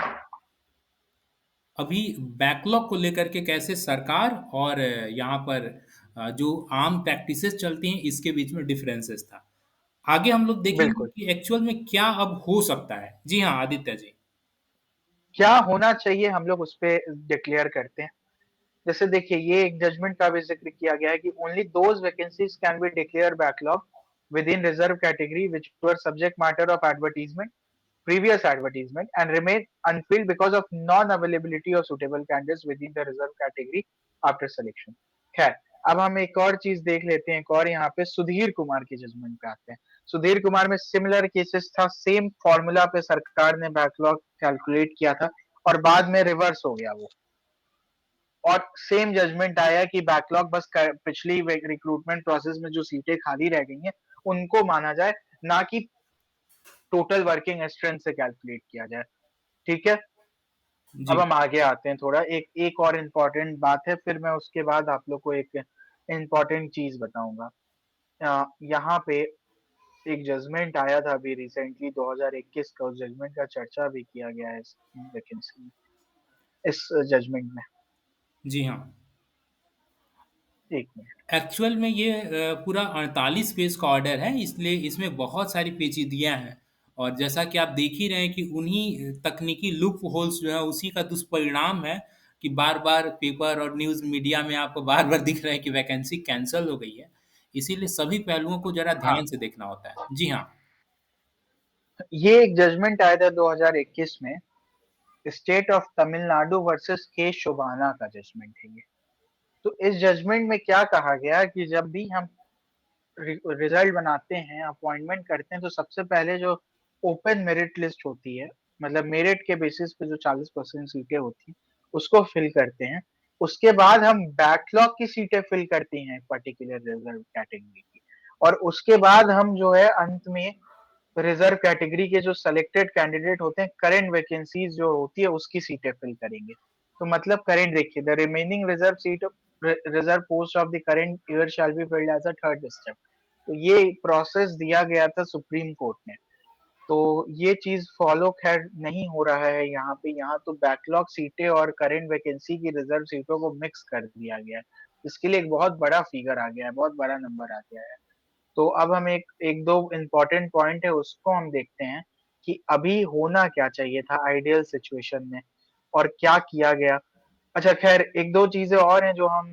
अभी बैकलॉग को लेकर के कैसे सरकार और यहाँ पर जो आम प्रैक्टिसेस चलती हैं इसके बीच में डिफरेंसेस था। आगे हम लोग देखेंगे बिल्कुल। कि एक्चुअल में क्या अब हो सकता है। जी हाँ आदित्य जी। क्या होना चाहिए हम लोग उस पे डिक्लेयर करते हैं। जैसे देखिए, ये एक जजमेंट का भी जिक्र किया गया है कि only those vacancies can be declare backlog with in reserve category which were subject matter of advertisement, previous advertisement, and remain unfilled because of non-availability of suitable candidates within the reserve category after selection। खैर, अब हम एक और चीज देख लेते हैं, एक और यहाँ पे सुधीर कुमार के जजमेंट पे आते हैं। सुधीर कुमार में सिमिलर केसेस था, सेम फॉर्मूला पे सरकार ने बैकलॉग कैलकुलेट किया था, और बाद में रिवर्स हो गया वो, और सेम जजमेंट आया कि बैकलॉग बस पिछली रिक्रूटमेंट प्रोसेस में जो सीटें खाली रह गई हैं उनको माना जाए, ना कि टोटल वर्किंग स्ट्रेंथ से कैलकुलेट किया जाए, ठीक है। अब जी हम आगे आते हैं, थोड़ा एक एक और इम्पोर्टेंट बात है, फिर मैं उसके बाद आप लोग को एक इम्पोर्टेंट चीज बताऊंगा। यहाँ पे एक जजमेंट आया था अभी रिसेंटली 2021 का, उस जजमेंट का चर्चा भी किया गया है इस वैकेंसी में, इस जजमेंट में। जी हाँ। एक मिनट। एक्चुअल में ये पूरा 48 पेज का ऑर्डर है, इसलिए इसमें बहुत सारी पेचीदियाँ हैं। और जैसा कि आप देख ही रहे हैं कि उन्हीं तकनीकी लूप होल्स जो है उसी का दुष्परिणाम है कि बार बार पेपर और न्यूज़ मीडिया में आपको बार बार दिख रहा है कि वैकेंसी कैंसिल हो गई है। इसीलिए सभी पहलुओं को जरा हाँ, ध्यान से देखना होता है। जी हाँ। ये एक जजमेंट आया था 2021 में, स्टेट ऑफ तमिलनाडु वर्सेस के शोभाना का जजमेंट है ये। तो इस जजमेंट में क्या कहा गया कि जब भी हम रिजल्ट बनाते हैं, अपॉइंटमेंट करते हैं, तो सबसे पहले जो ओपन मेरिट लिस्ट होती है, मतलब मेरिट के बेसिस पे जो 40% सीटें होती हैं, उसको फिल करते हैं। उसके बाद हम बैकलॉग की सीटें फिल करती हैं पर्टिकुलर रिजर्व कैटेगरी की, और उसके बाद हम जो है अंत में रिजर्व कैटेगरी के जो सिलेक्टेड कैंडिडेट होते हैं, करंट वैकेंसीज जो होती है उसकी सीटें फिल करेंगे। तो मतलब करंट देखिए, the remaining reserve seat reserve post of the current year shall be filled as a third step. तो ये प्रोसेस दिया गया था सुप्रीम कोर्ट ने। तो ये चीज फॉलो खैर नहीं हो रहा है यहाँ पे। यहाँ तो बैकलॉग सीटें और करंट वैकेंसी की रिजर्व सीटों को मिक्स कर दिया गया है। इसके लिए एक बहुत बड़ा फिगर आ गया है, बहुत बड़ा नंबर आ गया है। तो अब हम एक एक दो इम्पोर्टेंट पॉइंट है उसको हम देखते हैं कि अभी होना क्या चाहिए था आइडियल सिचुएशन में और क्या किया गया। अच्छा खैर एक दो चीजें और हैं जो हम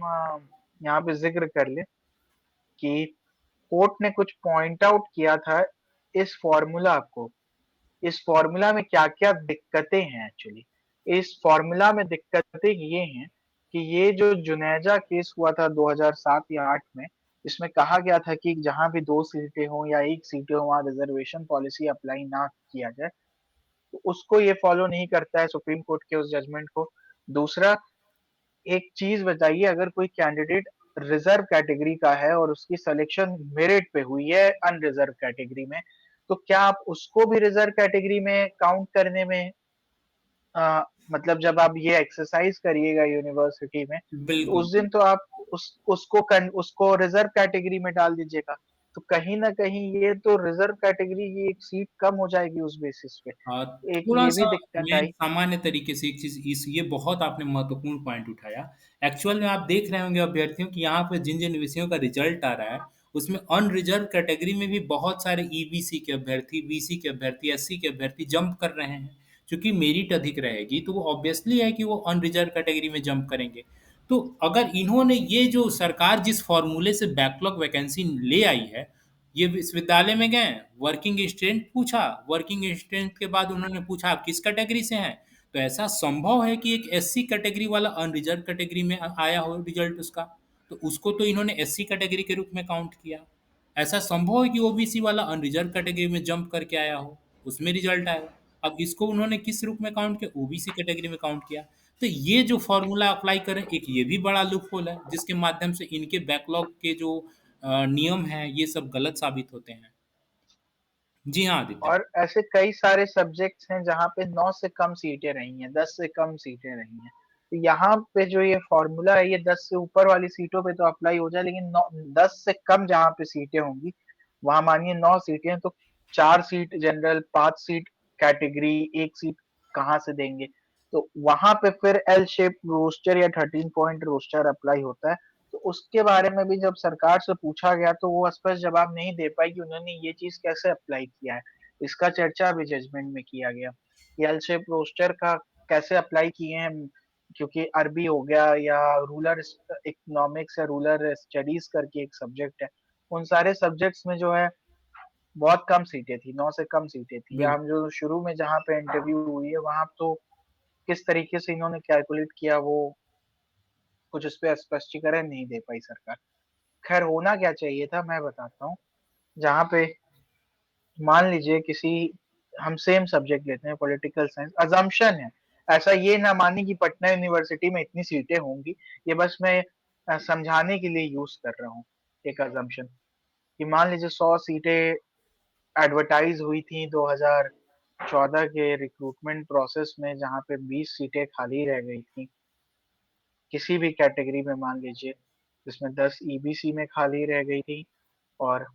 यहाँ पे जिक्र कर ले कि कोर्ट ने कुछ पॉइंट आउट किया था इस फॉर्मूला को। इस फॉर्मूला में क्या-क्या दिक्कतें हैं एक्चुअली। इस फॉर्मूला में दिक्कतें ये हैं कि ये जो जुनेजा केस हुआ था 2007 या 8 में, इसमें कहा गया था कि जहाँ भी 2 सीटें हों या 1 सीटें हों, वहाँ रिजर्वेशन पॉलिसी अप्लाई ना किया जाए। तो उसको ये फॉलो नहीं करता है सुप्रीम कोर्ट के उस जजमेंट को। दूसरा, एक चीज़ बताइए अगर कोई कैंडिडेट रिजर्व कैटेगरी का है और उसकी सिलेक्शन मेरिट पे हुई है अनरिजर्व कैटेगरी में, तो क्या आप उसको भी रिजर्व कैटेगरी में काउंट करने में मतलब जब आप ये एक्सरसाइज करिएगा यूनिवर्सिटी में, तो बिल्कुल, उस दिन तो आप उसको रिजर्व कैटेगरी में डाल दीजिएगा। तो कहीं न कहीं ये तो रिजर्व कैटेगरी की एक सीट कम हो जाएगी उस बेसिस पे। एक ये भी थोड़ा-सा दिक्कत मैं आई। सामान्य तरीके से एक चीज़ इस ये बहुत आपने महत्वपूर्ण पॉइंट उठाया। एक्चुअल में आप देख रहे होंगे अभ्यर्थियों कि यहाँ पे जिन-जिन विषयों का रिज़ल्ट आ रहा है, उसमें अनरिज़र्व कैटेगरी में भी बहुत सारे ईबीसी के अभ्यर्थी, बीसी के अभ्यर्थी, एससी के अभ्यर्थी जंप कर रहे हैं। चूँकि मेरिट अधिक रहेगी, तो वो ऑब्वियसली है कि वो अनरिज़र्व कैटेगरी में जंप करेंगे। तो अगर इन्होंने ये जो सरकार जिस फ़ॉर्मूले से बैकलॉग वैकेंसी ले आई है, ये विश्वविद्यालय में गए, वर्किंग स्टूडेंट पूछा, वर्किंग स्टूडेंट के बाद उन्होंने पूछा आप किस कैटेगरी से हैं? तो ऐसा संभव है कि एक एससी कैटेगरी वाला अनरिजर्व कैटेगरी में आया हो रिजल्ट उसका, तो उसको तो इन्होंने एससी कैटेगरी के रूप में काउंट किया। ऐसा संभव है कि ओबीसी वाला अनरिजर्व कैटेगरी में जंप करके आया हो, उसमें रिजल्ट आया हो। अब इसको उन्होंने किस रूप में काउंट किया? ओबीसी कैटेगरी में काउंट किया। तो ये जो फॉर्मूला अप्लाई करें, एक ये भी बड़ा लूपहोल है, जिसके माध्यम से इनके बैकलॉग के जो नियम हैं, ये सब गलत साबित होते हैं। जी हाँ, आदित्य। और ऐसे कई सारे सब्जेक्ट्स हैं जहाँ पे 9 से कम सीटें रही हैं, 10 से कम सीटें रही हैं। तो यहाँ पे जो ये फॉर्मूला है ये 10 से ऊपर वाली सीटों पे तो अप्लाई हो जाए, लेकिन 10 से कम जहाँ पे सीटें होंगी, वहाँ मानिए 9 सीटें हैं तो 4 seat general, 5 seat category, 1 seat कहाँ से देंगे? तो वहाँ पे फिर एल शेप रोस्टर या 13 पॉइंट रोस्टर अप्लाई होता है। तो उसके बारे में भी जब सरकार से पूछा गया तो वो स्पष्ट जवाब नहीं दे पाई कि उन्होंने ये चीज़ कैसे अप्लाई किया है। इसका चर्चा भी जजमेंट में किया गया। एल शेप रोस्टर का कैसे अप्लाई किए हैं, क्योंकि अरबी हो गया या रूरल इकोनॉमिक्स या रूरल स्टडीज करके एक सब्जेक्ट है। उन सारे सब्जेक्ट्स में जो है बहुत कम सीटें थी, 9 से कम सीटें थी। या बिल हम जो शुरू में जहाँ पे इंटरव्यू हुई है वहाँ तो किस तरीके से इन्होंने कैलकुलेट किया वो कुछ उस पे स्पष्टीकरण नहीं दे पाई सरकार। खैर होना क्या चाहिए था मैं बताता हूँ। जहाँ पे मान लीजिए किसी हम सेम सब्जेक्ट लेते हैं पॉलिटिकल साइंस, अजम्पशन है। ऐसा ये ना मानिए कि पटना यूनिवर्सिटी में इतनी सीटें होंगी, ये बस मैं समझाने के लिए यूज़ कर रहा हूँ एक अजम्पशन कि मान लीजिए 100 सीटें एडवर्टाइज़ हुई थी 2014 के रिक्रूटमेंट प्रोसेस में जहाँ पे 20 सीटें खाली रह गई थी। किसी भी कैटेगरी में मान लीजिए, जिसमें 10 ईबीसी में खाली रह गई थी और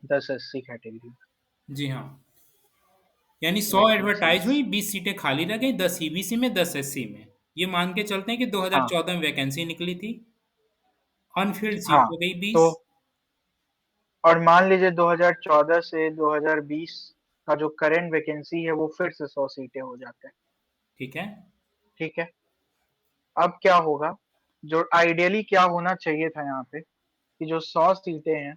10 एससी कैटेगरी में, जी हाँ। यानी 100 एडवर्टाइज़ वैकेंसीज़। हुई, 20 सीटें खाली रह गईं, 10 ईबीसी में, 10 एससी में। ये मान के चलते हैं कि हाँ, 2014 में वैकेंसी निकली थी, अनफिल्ड सीट हाँ, हो गई तो 20। और मान लीजिए 2014 से 2020 का जो करंट वैकेंसी है वो फिर से 100 सीटें हो जाते हैं, ठीक है? ठीक है? अब क्या होगा, जो आइडियली क्या होना चाहिए था यहाँ पे कि जो 100 सीटें हैं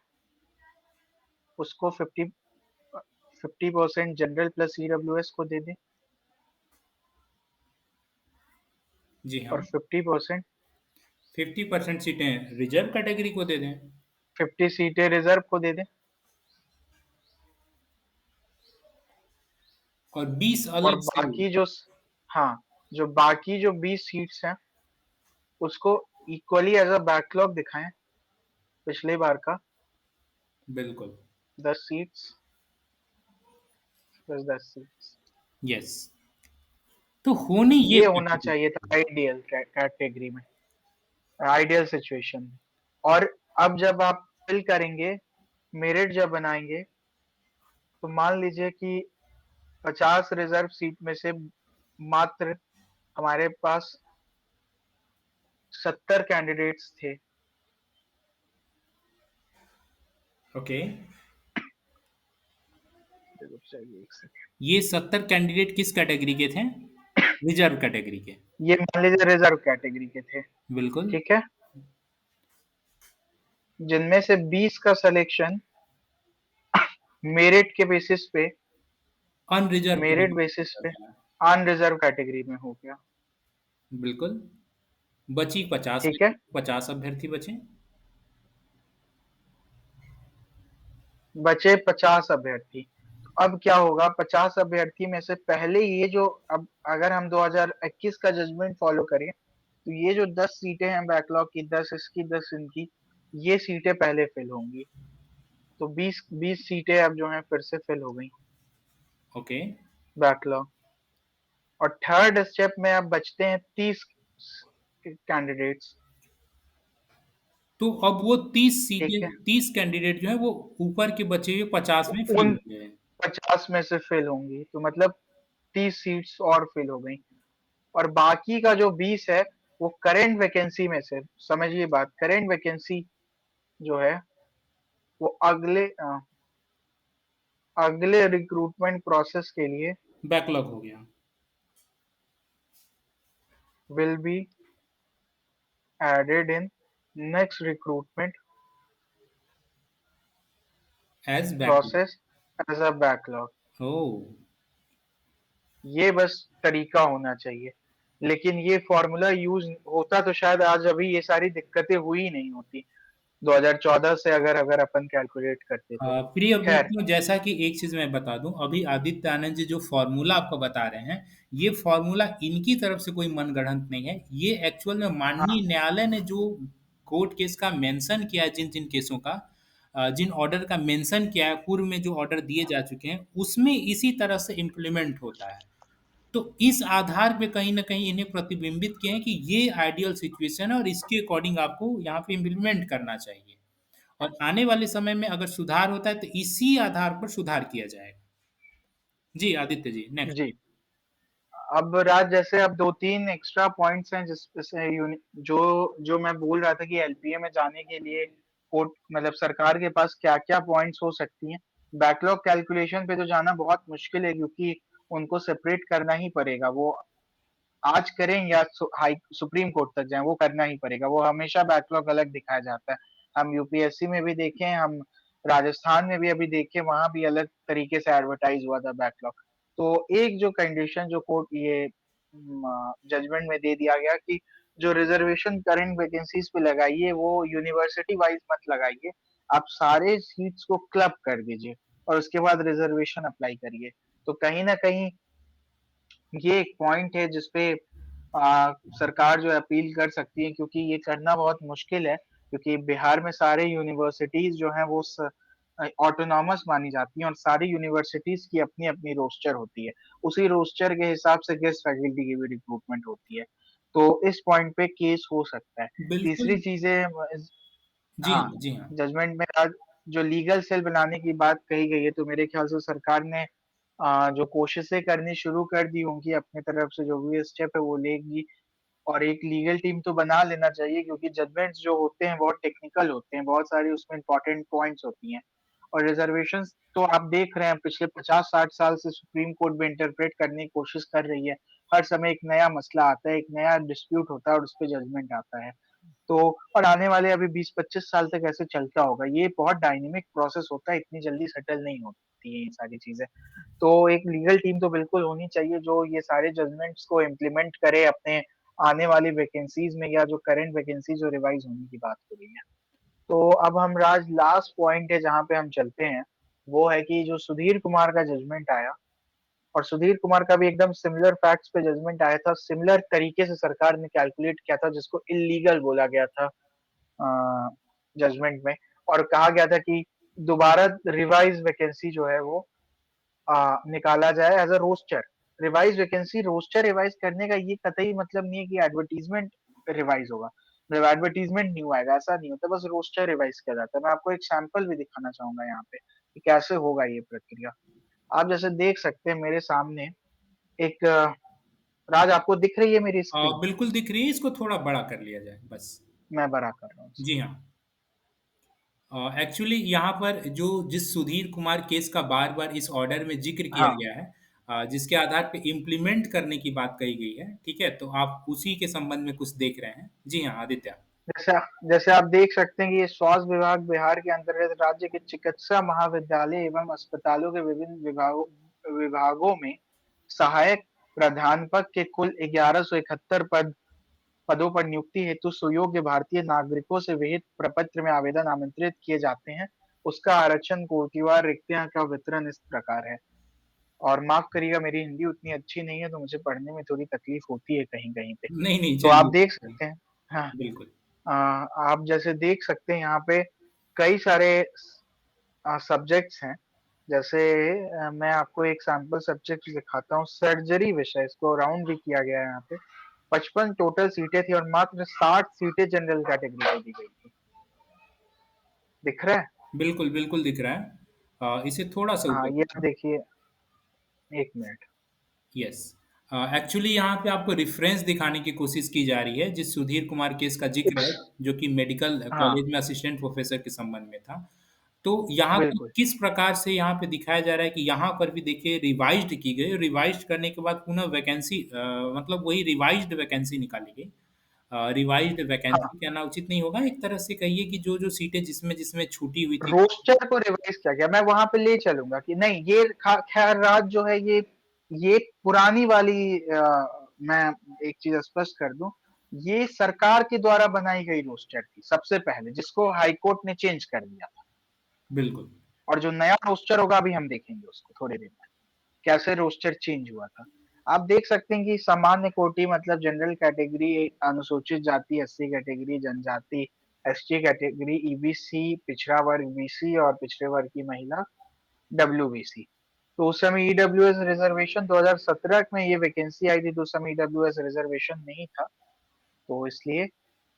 उसको 50% जनरल प्लस ईडब्ल्यूएस को दे दें जी और हाँ। 50% 50% सीटें रिजर्व कैटेगरी को दे दें 50 सीटें रिजर्व को दे दें और 20 और अलग से। बाकी जो हाँ, जो बाकी जो 20 सीट्स हैं उसको इक्वली एज़ अ बैकलॉग दिखाएँ पिछली बार का। बिल्कुल। 10 सीट्स प्लस 10 सीट्स। यस। तो होनी ये ये क्या होना चाहिए? चाहिए था आइडियल कैटेगरी में, आइडियल सिचुएशन में। और अब जब आप फिल करेंगे, मेरिट जब बनाएँगे, तो मान लीजिए कि 50 रिजर्व सीट में से मात्र हमारे पास 70 कैंडिडेट्स थे, ओके। रुक जाइए एक सेकंड। ये 70 कैंडिडेट किस कैटेगरी के थे? रिजर्व कैटेगरी के। ये मान लीजिए रिजर्व कैटेगरी के थे, बिल्कुल। ठीक है? जिनमें से 20 का सिलेक्शन मेरिट के बेसिस पे अनरिजर्व के मेरिट बेसिस बेसिस पे पे। अनरिजर्व कैटेगरी में हो गया, बिल्कुल। बची 50 में ठीक से है? 50 अभ्यर्थी बचे। बचे 50 अभ्यर्थी। तो अब क्या होगा, 50 अभ्यर्थी में से पहले ये जो, अब अगर हम 2021 का जजमेंट फॉलो करें, तो ये जो 10 सीटें हैं बैकलॉग की, 10 इसकी 10 इनकी, ये सीटें पहले फिल होंगी। तो 20 सीटें अब जो हैं फिर से फिल हो गई ओके। बैकलॉग। और थर्ड स्टेप में अब बचते हैं 30 कैंडिडेट्स, तो अब वो 30 ठीक सीटें, है? 30 कैंडिडेट जो है वो ऊपर के बचे हुए 50 में फिल उन हो गए हैं। 50 में से फिल होंगी, तो मतलब 30 सीट्स और फिल हो गई। और बाकी का जो 20 है, वो करेंट वैकेंसी में से, समझिए बात, करेंट वैकेंसी जो है वो अगले रिक्रूटमेंट प्रोसेस के लिए बैकलॉग हो गया। Will be added in next recruitment as backlog. Process as a backlog. Oh. ये बस तरीका होना चाहिए, लेकिन ये फॉर्मूला यूज होता तो शायद आज अभी ये सारी दिक्कतें हुई ही नहीं होती, 2014 से अगर अगर अपन कैलकुलेट करते तो। प्रिय खैर, अभ्यर्थियों, जैसा कि एक चीज़ मैं बता दूं, अभी आदित्य आनंद जी जो फॉर्मूला आपको बता रहे हैं, ये फॉर्मूला इनकी तरफ से कोई मनगढ़ंत नहीं है। ये एक्चुअल में हाँ, माननीय न्यायालय ने जो कोर्ट केस का मेंशन किया है, जिन जिन केसों का, जिन ऑर्डर का मेंशन किया है, पूर्व में जो ऑर्डर दिए जा चुके हैं, उसमें इसी तरह से इम्प्लीमेंट होता है। तो इस आधार पे कहीं न कहीं इन्हें प्रतिबिंबित किए हैं कि ये आइडियल सिचुएशन है और इसके अकॉर्डिंग आपको यहाँ पे इम्प्लीमेंट करना चाहिए। और आने वाले समय में अगर सुधार होता है तो इसी आधार पर सुधार किया जाएगा। जी, आदित्य जी, नेक्स्ट। जी। अब राज, जैसे अब 2-3 एक्स्ट्रा पॉइंट्स हैं जिससे जो जो मैं बोल रहा था कि एलपीए में जाने के लिए कोर्ट, मतलब सरकार के पास क्या-क्या पॉइंट्स हो सकती हैं। बैकलॉग कैलकुलेशन पे तो जाना बहुत मुश्किल है, क्योंकि उनको सेपरेट करना ही पड़ेगा। वो आज करें या सुप्रीम कोर्ट तक जाएँ, वो करना ही पड़ेगा। वो हमेशा बैकलॉग अलग दिखाया जाता है। हम यूपीएससी में भी देखें, हम राजस्थान में भी अभी देखें, वहाँ भी अलग तरीके से एडवर्टाइज़ हुआ था बैकलॉग। तो एक जो कंडीशन जो कोर्ट ये जजमेंट में दे दिया गया कि जो रिजर्वेशन करंट वैकेंसीज़ पे लगाइए, वो यूनिवर्सिटी वाइज़ मत लगाइए। आप सारे सीट्स को क्लब कर दीजिए और उसके बाद रिजर्वेशन अप्लाई करिए। तो कहीं न कहीं ये एक पॉइंट है जिसपे सरकार जो है अपील कर सकती है, क्योंकि ये करना बहुत मुश्किल है, क्योंकि बिहार में सारे यूनिवर्सिटीज जो हैं वो ऑटोनॉमस मानी जाती हैं और सारी यूनिवर्सिटीज की अपनी अपनी रोस्टर होती है। उसी रोस्टर के हिसाब से गेस्ट फैकल्टी की भी रिक्रूटमेंट होती है। तो इस पॉइंट पे केस हो सकता है। बिल्कुल। तीसरी चीजें, जी हाँ, हाँ, जी हाँ। जजमेंट में आज जो लीगल सेल बनाने की बात कही गई है, तो मेरे ख्याल से सरकार ने जो कोशिशें करनी शुरू कर दी होंगी अपनी तरफ से, जो भी स्टेप है वो लेगी। और एक लीगल टीम तो बना लेना चाहिए, क्योंकि जजमेंट्स जो होते हैं बहुत टेक्निकल होते हैं, बहुत सारी उसमें इंपॉर्टेंट पॉइंट्स होती हैं। और रिजर्वेशंस तो आप देख रहे हैं पिछले 50-60 साल से सुप्रीम कोर्ट भी इंटरप्रेट करने की कोशिश कर रही है। हर समय एक नया मसला आता है, एक नया डिस्प्यूट होता है और उसपे जजमेंट आता है। तो और आने वाले अभी 20-25 साल तक ऐसे चलता होगा। ये बहुत डायनामिक प्रोसेस होता है, इतनी जल्दी सेटल नहीं होती है ये सारी चीज़ें। तो एक लीगल टीम तो बिल्कुल होनी चाहिए जो ये सारे जजमेंट्स को इम्प्लीमेंट करे अपने आने वाली वैकेंसीज़ में, या जो करंट वैकेंसी जो रिवाइज़ होने की बात हो रही है। तो अब हम राज लास्ट पॉइंट है जहाँ पे हम चलते हैं, वो है कि जो सुधीर कुमार का जजमेंट आया, और सुधीर कुमार का भी एकदम सिमिलर फैक्ट्स पे जजमेंट आया था, सिमिलर तरीके से सरकार ने कैलकुलेट किया था, जिसको इल्लीगल बोला गया था जजमेंट में। और कहा गया था कि दोबारा रिवाइज वैकेंसी जो है वो निकाला जाए as a roster. Revise vacancy, roster revise करने का ये कतई मतलब नहीं है कि एडवर्टीजमेंट रिवाइज होगा, मतलब एडवर्टीजमेंट न्यू आएगा, ऐसा नहीं होता, बस रोस्टर रिवाइज किया जाता है। मैं आपको एक सैंपल भी दिखाना चाहूंगा यहाँ पे कि कैसे होगा ये प्रक्रिया। आप जैसे देख सकते हैं मेरे सामने एक राज, आपको दिख रही है मेरी स्क्रीन? बिल्कुल दिख रही है, इसको थोड़ा बड़ा कर लिया जाए बस। मैं बड़ा कर रहा हूँ जी इसको। हाँ। एक्चुअली यहाँ पर जो जिस सुधीर कुमार केस का बार-बार इस ऑर्डर में ज़िक्र किया हाँ, गया है, जिसके आधार पे इम्प्लीमेंट करने की बात कही गई है, ठीक है? तो आप उसी के संबंध में कुछ देख रहे हैं। जी हाँ, आदित्य। जैसे जैसे आप देख सकते हैं कि ये स्वास्थ्य विभाग बिहार के अंतर्गत राज्य के चिकित्सा महाविद्यालय एवं अस्पतालों के विभिन्न विभागों में सहायक प्राध्यापक के कुल 1171 पदों पर नियुक्ति हेतु सुयोग्य भारतीय नागरिकों से विहित प्रपत्र में आवेदन आमंत्रित किए जाते हैं। उसका आरक्षण कोटिवार रिक्तियां का वितरण इस प्रकार है। और माफ करिएगा, मेरी हिंदी उतनी अच्छी नहीं है तो मुझे पढ़ने में थोड़ी तकलीफ होती है कहीं कहीं पे। नहीं, नहीं, तो आप चलिए। देख सकते हैं। हाँ, बिल्कुल, आप जैसे देख सकते हैं यहाँ पे कई सारे सब्जेक्ट्स हैं। जैसे मैं आपको एक सैंपल सब्जेक्ट दिखाता हूँ, सर्जरी विषय, इसको राउंड भी किया गया है यहाँ पे। 55 टोटल सीटें थी और मात्र 60 सीटें जनरल कैटेगरी को दी गई थी। दिख रहा है? बिल्कुल, बिल्कुल दिख रहा है। इसे थोड़ा-सा हाँ, ऊपर ये आप कीजिए। देखिए, 1 मिनट। यस। एक्चुअली यहाँ पे आपको रेफ़रेंस दिखाने की कोशिश की जा रही है, जिस सुधीर कुमार केस का ज़िक्र इस है, जो कि मेडिकल हाँ, कॉलेज में असिस्टेंट प्रोफ़ेसर के संबंध में था। तो यहाँ पे बिल्कुल। किस प्रकार से यहाँ पे दिखाया जा रहा है कि यहाँ पर भी देखिए रिवाइज़्ड की गई, रिवाइज़्ड करने के बाद पुनः वैकेंसी, मतलब वही रिवाइज़्ड वैकेंसी निकाली गई। रिवाइज़्ड हाँ, वैकेंसी कहना उचित नहीं होगा, एक तरह से कहिए कि जो-जो सीटें जिसमें छूटी हुई थी। रोस्टर को रिवाइज़ किया गया। मैं वहाँ पे ले चलूँगा कि नहीं, ये खैर राज जो है, ये पुरानी वाली मैं एक चीज़ स्पष्ट कर दूँ, ये सरकार के द्वारा बनाई गई रोस्टर थी सबसे पहले, जिसको हाई कोर्ट ने चेंज कर दिया था। बिल्कुल, और जो नया रोस्टर होगा अभी हम देखेंगे उसको थोड़ी देर में, कैसे रोस्टर चेंज हुआ था। आप देख सकते हैं कि सामान्य कोटि मतलब जनरल कैटेगरी, अनुसूचित जाति, एससी कैटेगरी, जनजाति, एसटी कैटेगरी, ईबीसी, पिछड़ा वर्ग बीसी और पिछड़े वर्ग की महिला डब्ल्यूबीसी। तो उस समय ईडब्ल्यूएस रिजर्वेशन 2017 में ये वैकेंसी आई थी, तो उस समय ईडब्ल्यूएस रिजर्वेशन नहीं था, तो इसलिए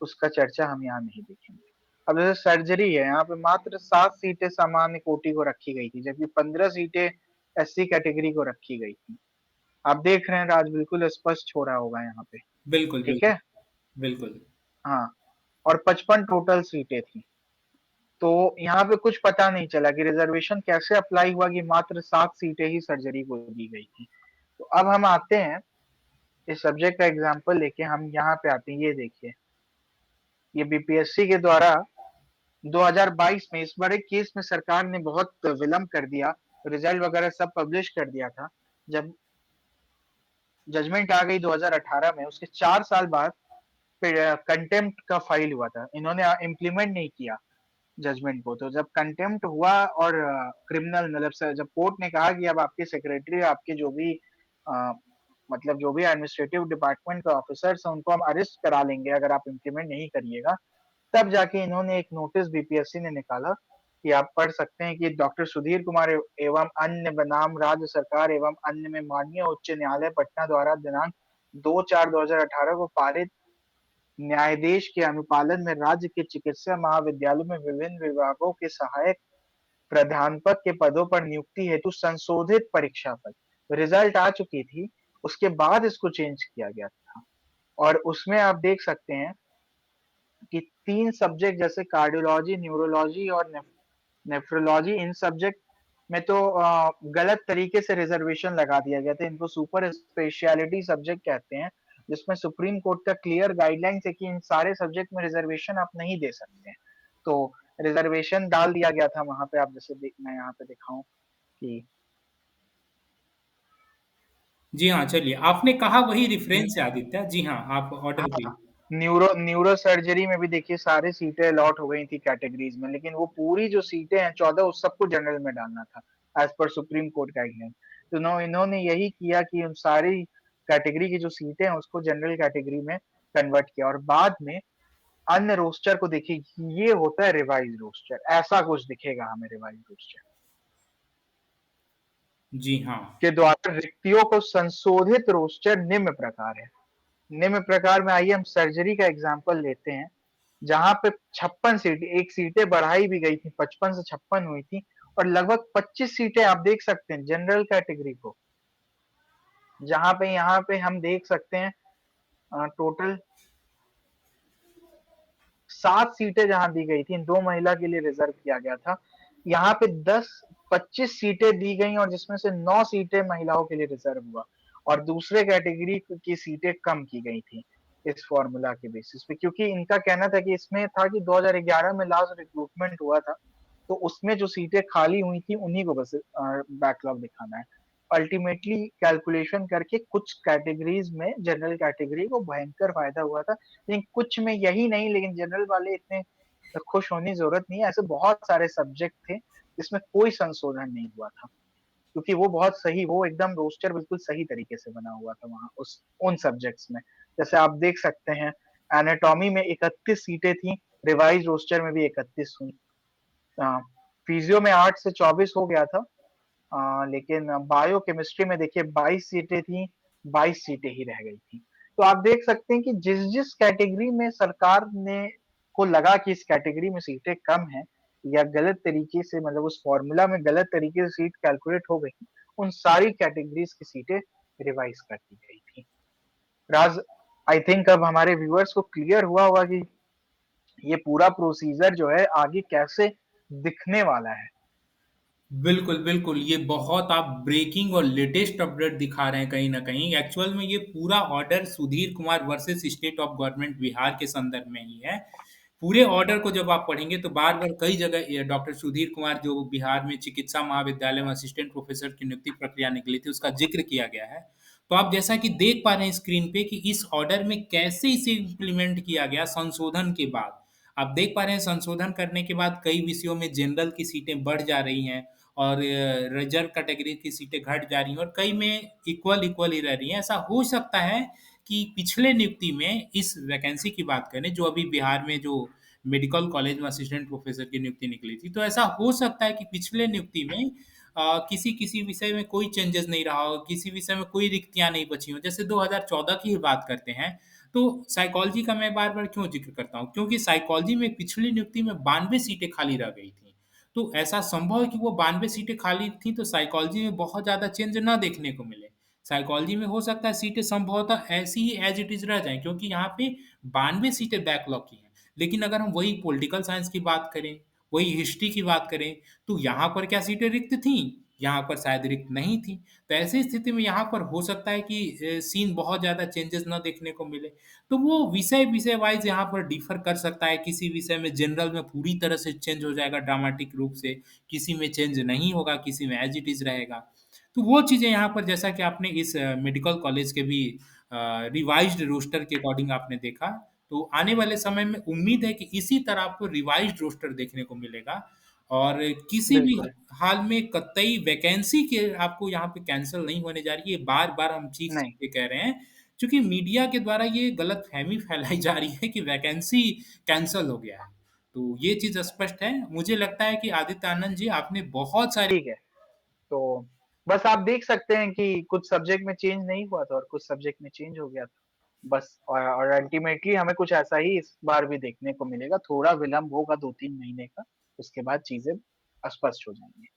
उसका चर्चा हम यहाँ नहीं देखेंगे। अब जैसे सर्जरी है, यहाँ पे मात्र 7 सीटें सामान्य कोटि को रखी गई थी, जबकि 15 सीटें एससी कैटेगरी को रखी गई थी। आप देख रहे हैं राज, बिल्कुल स्पष्ट हो रहा होगा यहाँ पे। बिल्कुल, ठीक बिल्कुल, है? बिल्कुल। हाँ, और 55 टोटल सीटें थी। तो यहाँ पे कुछ पता नहीं चला कि रिजर्वेशन कैसे अप्लाई हुआ कि मात्र 7 सीटें ही सर्जरी को दी गई थी। तो अब हम आते हैं, इस सब्जेक्ट का एग्जाम्पल लेके हम यहाँ पे आते हैं, ये देखिए। ये बीपीएससी के द्वारा 2022 में इस बड़े केस में सरकार ने बहुत विलंब कर दिया, रिजल्ट वगैरह सब पब्लिश कर दिया था। जब जजमेंट आ गई 2018 में, उसके 4 साल बाद फिर कंटेम्प्ट का फाइल हुआ था। इन्होंने इम्प्लीमेंट नहीं किया जजमेंट को। तो जब कंटेम्प्ट हुआ और क्रिमिनल मतलब जब कोर्ट ने कहा कि अब आपके सेक्रेटरी, आपके जो भी अ, मतलब जो भी एडमिनिस्ट्रेटिव डिपार्टमेंट के ऑफिसर्स हैं, उनको हम अरेस्ट करा लेंगे अगर आप इम्प्लीमेंट नहीं करिएगा। तब जाके इन्होंने एक नोटिस बीपीएससी ने निकाला कि आप पढ़ सकते हैं कि डॉक्टर सुधीर कुमार एवं अन्य बनाम राज्य सरकार एवं अन्य में माननीय उच्च न्यायालय पटना द्वारा दिनांक 2/4/2018 को पारित न्यायाधीश के अनुपालन में राज्य के चिकित्सा महाविद्यालयों में विभिन्न विभागों के सहायक प्राध्यापक के पदों पर नियुक्ति हेतु संशोधित परीक्षा पत्र, रिजल्ट आ चुकी थी, उसके बाद इसको चेंज किया गया था। और उसमें आप देख सकते हैं कि 3 सब्जेक्ट जैसे कार्डियोलॉजी, न्यूरोलॉजी और नेफ्रोलॉजी, इन सब्जेक्ट में तो गलत तरीके से रिजर्वेशन लगा दिया गया था। इनको सुपर स्पेशलिटी सब्जेक्ट कहते हैं, जिसमें सुप्रीम कोर्ट का क्लियर गाइडलाइंस है कि इन सारे सब्जेक्ट में रिजर्वेशन आप नहीं दे सकते हैं। तो रिजर्वेशन डाल दिया गया था वहाँ पे। आप जैसे मैं यहाँ पे दिखाऊँ कि जी हाँ, चलिए, आपने कहा वही रेफ़रेंस है आदित्य। जी हाँ, आप ऑर्डर हाँ, भी। न्यूरो न्यूरो सर्जरी में भी देखिए सारी सीटें अलॉट हो गई थी कैटेगरीज में, लेकिन वो पूरी जो सीटें हैं 14, उस सबको जनरल में डालना था as per supreme court guideline. तो इन्होंने यही किया कि उन सारी कैटेगरी की जो सीटें हैं उसको जनरल कैटेगरी में कन्वर्ट किया। और बाद में अन्य रोस्टर को देखिए, ये होता है रिवाइज रोस्टर, ऐसा कुछ दिखेगा हमें रिवाइज रोस्टर जी हाँ। के द्वारा रिक्तियों को संशोधित रोस्टर निम्न प्रकार है। निम्न प्रकार में आइए हम सर्जरी का एग्जांपल लेते हैं, जहाँ पे 56 सीटें, एक सीटें बढ़ाई भी गई थी, 55 से 56 हुई थी और लगभग 25 सीटें आप देख सकते हैं जनरल कैटेगरी को, जहाँ पे यहाँ पे हम देख सकते हैं टोटल 7 सीटें जहाँ दी गई थी, 2 महिला के लिए रिज़र्व किया गया था। यहाँ पे 10-25 सीटें दी गई और जिसमें से 9 सीटें महिलाओं के लिए रिज़र्व हुआ और दूसरे कैटेगरी की सीटें कम की गई थी, इस फ़ॉर्मूला के बेसिस पे क्योंकि इनका कहना था कि इसमें था कि 2011 में लास्ट रिक्रूटमेंट हुआ था, तो उसमें जो सीटें खाली हुई थी, उन्हीं को बस बैकलॉग दिखाना है। अल्टीमेटली कैलकुलेशन करके कुछ कैटेगरीज़ में जनरल कैटेगरी को भयंकर फ़ायदा हुआ था, लेकिन कुछ में यही नहीं लेकिन जनरल वाले इतने खुश होने की ज़रूरत नहीं है, ऐसे बहुत सारे सब्जेक्ट थे, जिसमें कोई संशोधन नहीं हुआ था। क्योंकि वो बहुत सही वो एकदम रोस्टर बिल्कुल सही तरीके से बना हुआ था वहाँ उस उन सब्जेक्ट्स में। जैसे आप देख सकते हैं एनाटॉमी में 31 सीटें थी, रिवाइज़ रोस्टर में भी 31 हुई। अ, फिजियो में 8 से 24 हो गया था लेकिन बायोकेमिस्ट्री में देखिए 22 सीटें थी, 22 सीटें ही रह गई थी। तो आप देख सकते हैं कि जिस-जिस कैटेगरी में सरकार ने को लगा कि इस कैटेगरी में सीटें कम हैं या गलत तरीके से मतलब उस फ़ॉर्मूला में गलत तरीके से सीट कैलकुलेट हो गई, उन सारी कैटेगरीज़ की सीटें रिवाइज़ कर दी गई थी। राज़ आई थिंक अब हमारे व्यूअर्स को क्लियर हुआ होगा कि ये पूरा प्रोसीज़र जो है आगे कैसे दिखने वाला है। बिल्कुल, बिल्कुल। ये बहुत आप ब्रेकिंग और लेटेस्ट अपडेट दिखा रहे हैं कहीं न कहीं। एक्चुअल में ये पूरा order Sudhir Kumar versus state of government Bihar के संदर्भ में ही है। पूरे ऑर्डर को जब आप पढ़ेंगे तो बार-बार कई जगह ये डॉक्टर सुधीर कुमार जो बिहार में चिकित्सा महाविद्यालय में असिस्टेंट प्रोफ़ेसर की नियुक्ति प्रक्रिया निकली थी, उसका ज़िक्र किया गया है। तो आप जैसा कि देख पा रहे हैं स्क्रीन पे कि इस ऑर्डर में कैसे इसे इम्प्लीमेंट किया गया संशोधन के बाद। आप देख पा रहे हैं संशोधन करने के बाद कई विषयों में जनरल की सीटें बढ़ जा रही हैं और रिजर्व कैटेगरी की सीटें घट जा रही हैं और कई में इक्वल ही रह रही हैं। ऐसा हो सकता है कि पिछले नियुक्ति में इस वैकेंसी की बात करें जो अभी बिहार में जो मेडिकल कॉलेज में असिस्टेंट प्रोफेसर की नियुक्ति निकली थी, तो ऐसा हो सकता है कि पिछले नियुक्ति में किसी-किसी विषय में कोई चेंजेस नहीं रहा हो, किसी विषय में कोई रिक्तियाँ नहीं बची हों। जैसे 2014 की ही बात करते हैं, तो साइकोलॉजी का मैं बार-बार क्यों ज़िक्र करता हूँ? क्योंकि साइकोलॉजी में पिछली नियुक्ति में 92 सीटें खाली रह गई थीं। तो ऐसा संभव है कि वो 92 सीटें खाली थी तो साइकोलॉजी में बहुत ज़्यादा चेंज ना देखने को मिले। साइकोलॉजी में हो सकता है सीटें संभवतः ऐसी ही एज़ इट इज़ रह जाएँ क्योंकि यहाँ पे 92 सीटें बैकलॉग की हैं। लेकिन अगर हम वही पॉलिटिकल साइंस की बात करें, वही हिस्ट्री की बात करें, तो यहाँ पर क्या सीटें रिक्त थीं? यहाँ पर शायद रिक्त नहीं थी। तो ऐसी स्थिति में यहाँ पर हो सकता है कि सीन बहुत ज़्यादा चेंजेस ना देखने को मिले। तो वो विषय वाइज़ यहाँ पर डिफ़र कर सकता है, किसी विषय में जनरल में पूरी तरह से चेंज हो जाएगा ड्रामेटिक रूप से, किसी में चेंज नहीं होगा, किसी में एज़ इट इज़ रहेगा। तो वो चीज़ें यहाँ पर जैसा कि आपने इस मेडिकल कॉलेज के भी रिवाइज़्ड रोस्टर के अकॉर्डिंग आपने देखा, तो आने वाले समय में उम्मीद है कि इसी तरह आपको रिवाइज़्ड रोस्टर देखने को मिलेगा और किसी भी बिल्कुल, हाल में कतई वैकेंसी के आपको यहाँ पे कैंसल नहीं होने जा रही है, बार-बार हम चीख-चीख नहीं, के कह रहे हैं चूँकि मीडिया के द्वारा ये गलतफ़हमी फैलाई जा रही है कि वैकेंसी कैंसल हो गया है। तो ये चीज़ स्पष्ट है। मुझे लगता है कि आदित्य आनंद जी आपने बहुत सारी ठीक है। तो बस आप देख सकते हैं कि कुछ सब्जेक्ट में चेंज नहीं हुआ था और कुछ सब्जेक्ट में चेंज हो गया था। बस और अल्टीमेटली हमें कुछ ऐसा ही इस बार भी देखने को मिलेगा। थोड़ा विलंब होगा 2-3 महीने का, उसके बाद चीज़ें स्पष्ट हो जाएँगी।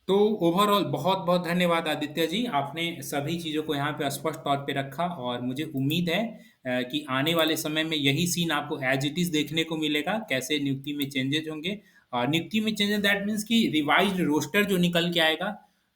तो ओवरऑल बहुत-बहुत धन्यवाद आदित्य जी। आपने सभी चीज़ों को यहाँ पे स्पष्ट तौर पे रखा और मुझे उम्मीद है कि आने वाले समय में यही सीन आपको एज़ इट इज़ देखने को मिलेगा, कैसे नियुक्ति में चेंजेज़ होंगे। नियुक्ति में चेंजेज़ दैट मीन्स कि रिवाइज़्ड रोस्टर जो निकल के आएगा,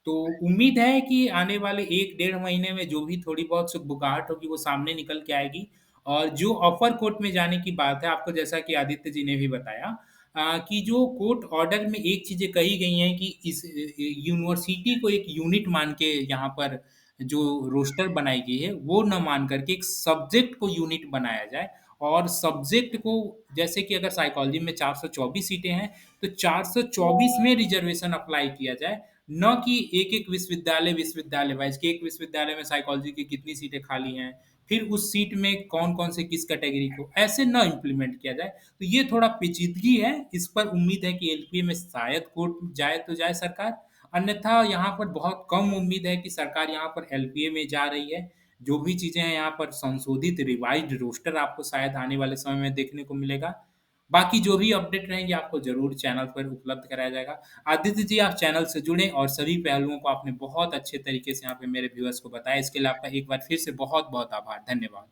तो उम्मीद है कि आने वाले 1 डेढ़ महीने में जो भी थोड़ी बहुत सुगबुगाहट होगी, वो सामने निकल के आएगी। और जो अपर कोर्ट में जाने की बात है, आपको जैसा कि आदित्य जी ने भी बताया कि जो कोर्ट ऑर्डर में एक चीज़ें कही गई हैं कि इस यूनिवर्सिटी को एक यूनिट मान के यहाँ पर जो रोस्टर बनाई गई है, वो ना मान करके एक सब्जेक्ट को यूनिट बनाया जाए और सब्जेक्ट को जैसे कि अगर साइकोलॉजी में 424 सीटें हैं, तो 424 में रिज़र्वेशन अप्लाई किया जाए, ना कि एक-एक विश्वविद्यालय वाइज़ कि एक विश्वविद्यालय में साइकोलॉजी की कितनी सीटें खाली हैं, फिर उस सीट में कौन-कौन से किस कैटेगरी को ऐसे ना इम्प्लीमेंट किया जाए। तो ये थोड़ा पेचीदगी है, इस पर उम्मीद है कि एलपीए में शायद कोर्ट जाए तो जाए सरकार, अन्यथा यहाँ पर बहुत कम उम्मीद है कि सरकार यहाँ पर एलपीए में जा रही है। जो भी चीज़ें हैं यहाँ पर संशोधित रिवाइज़्ड रोस्टर आपको शायद आने वाले समय में देखने को मिलेगा। बाकी जो भी अपडेट रहेंगे आपको ज़रूर चैनल पर उपलब्ध कराया जाएगा। आदित्य जी आप चैनल से जुड़ें और सभी पहलुओं को आपने बहुत अच्छे तरीके से यहाँ पे मेरे व्यूअर्स को बताया। इसके लिए आपका एक बार फिर से बहुत-बहुत आभार। धन्यवाद।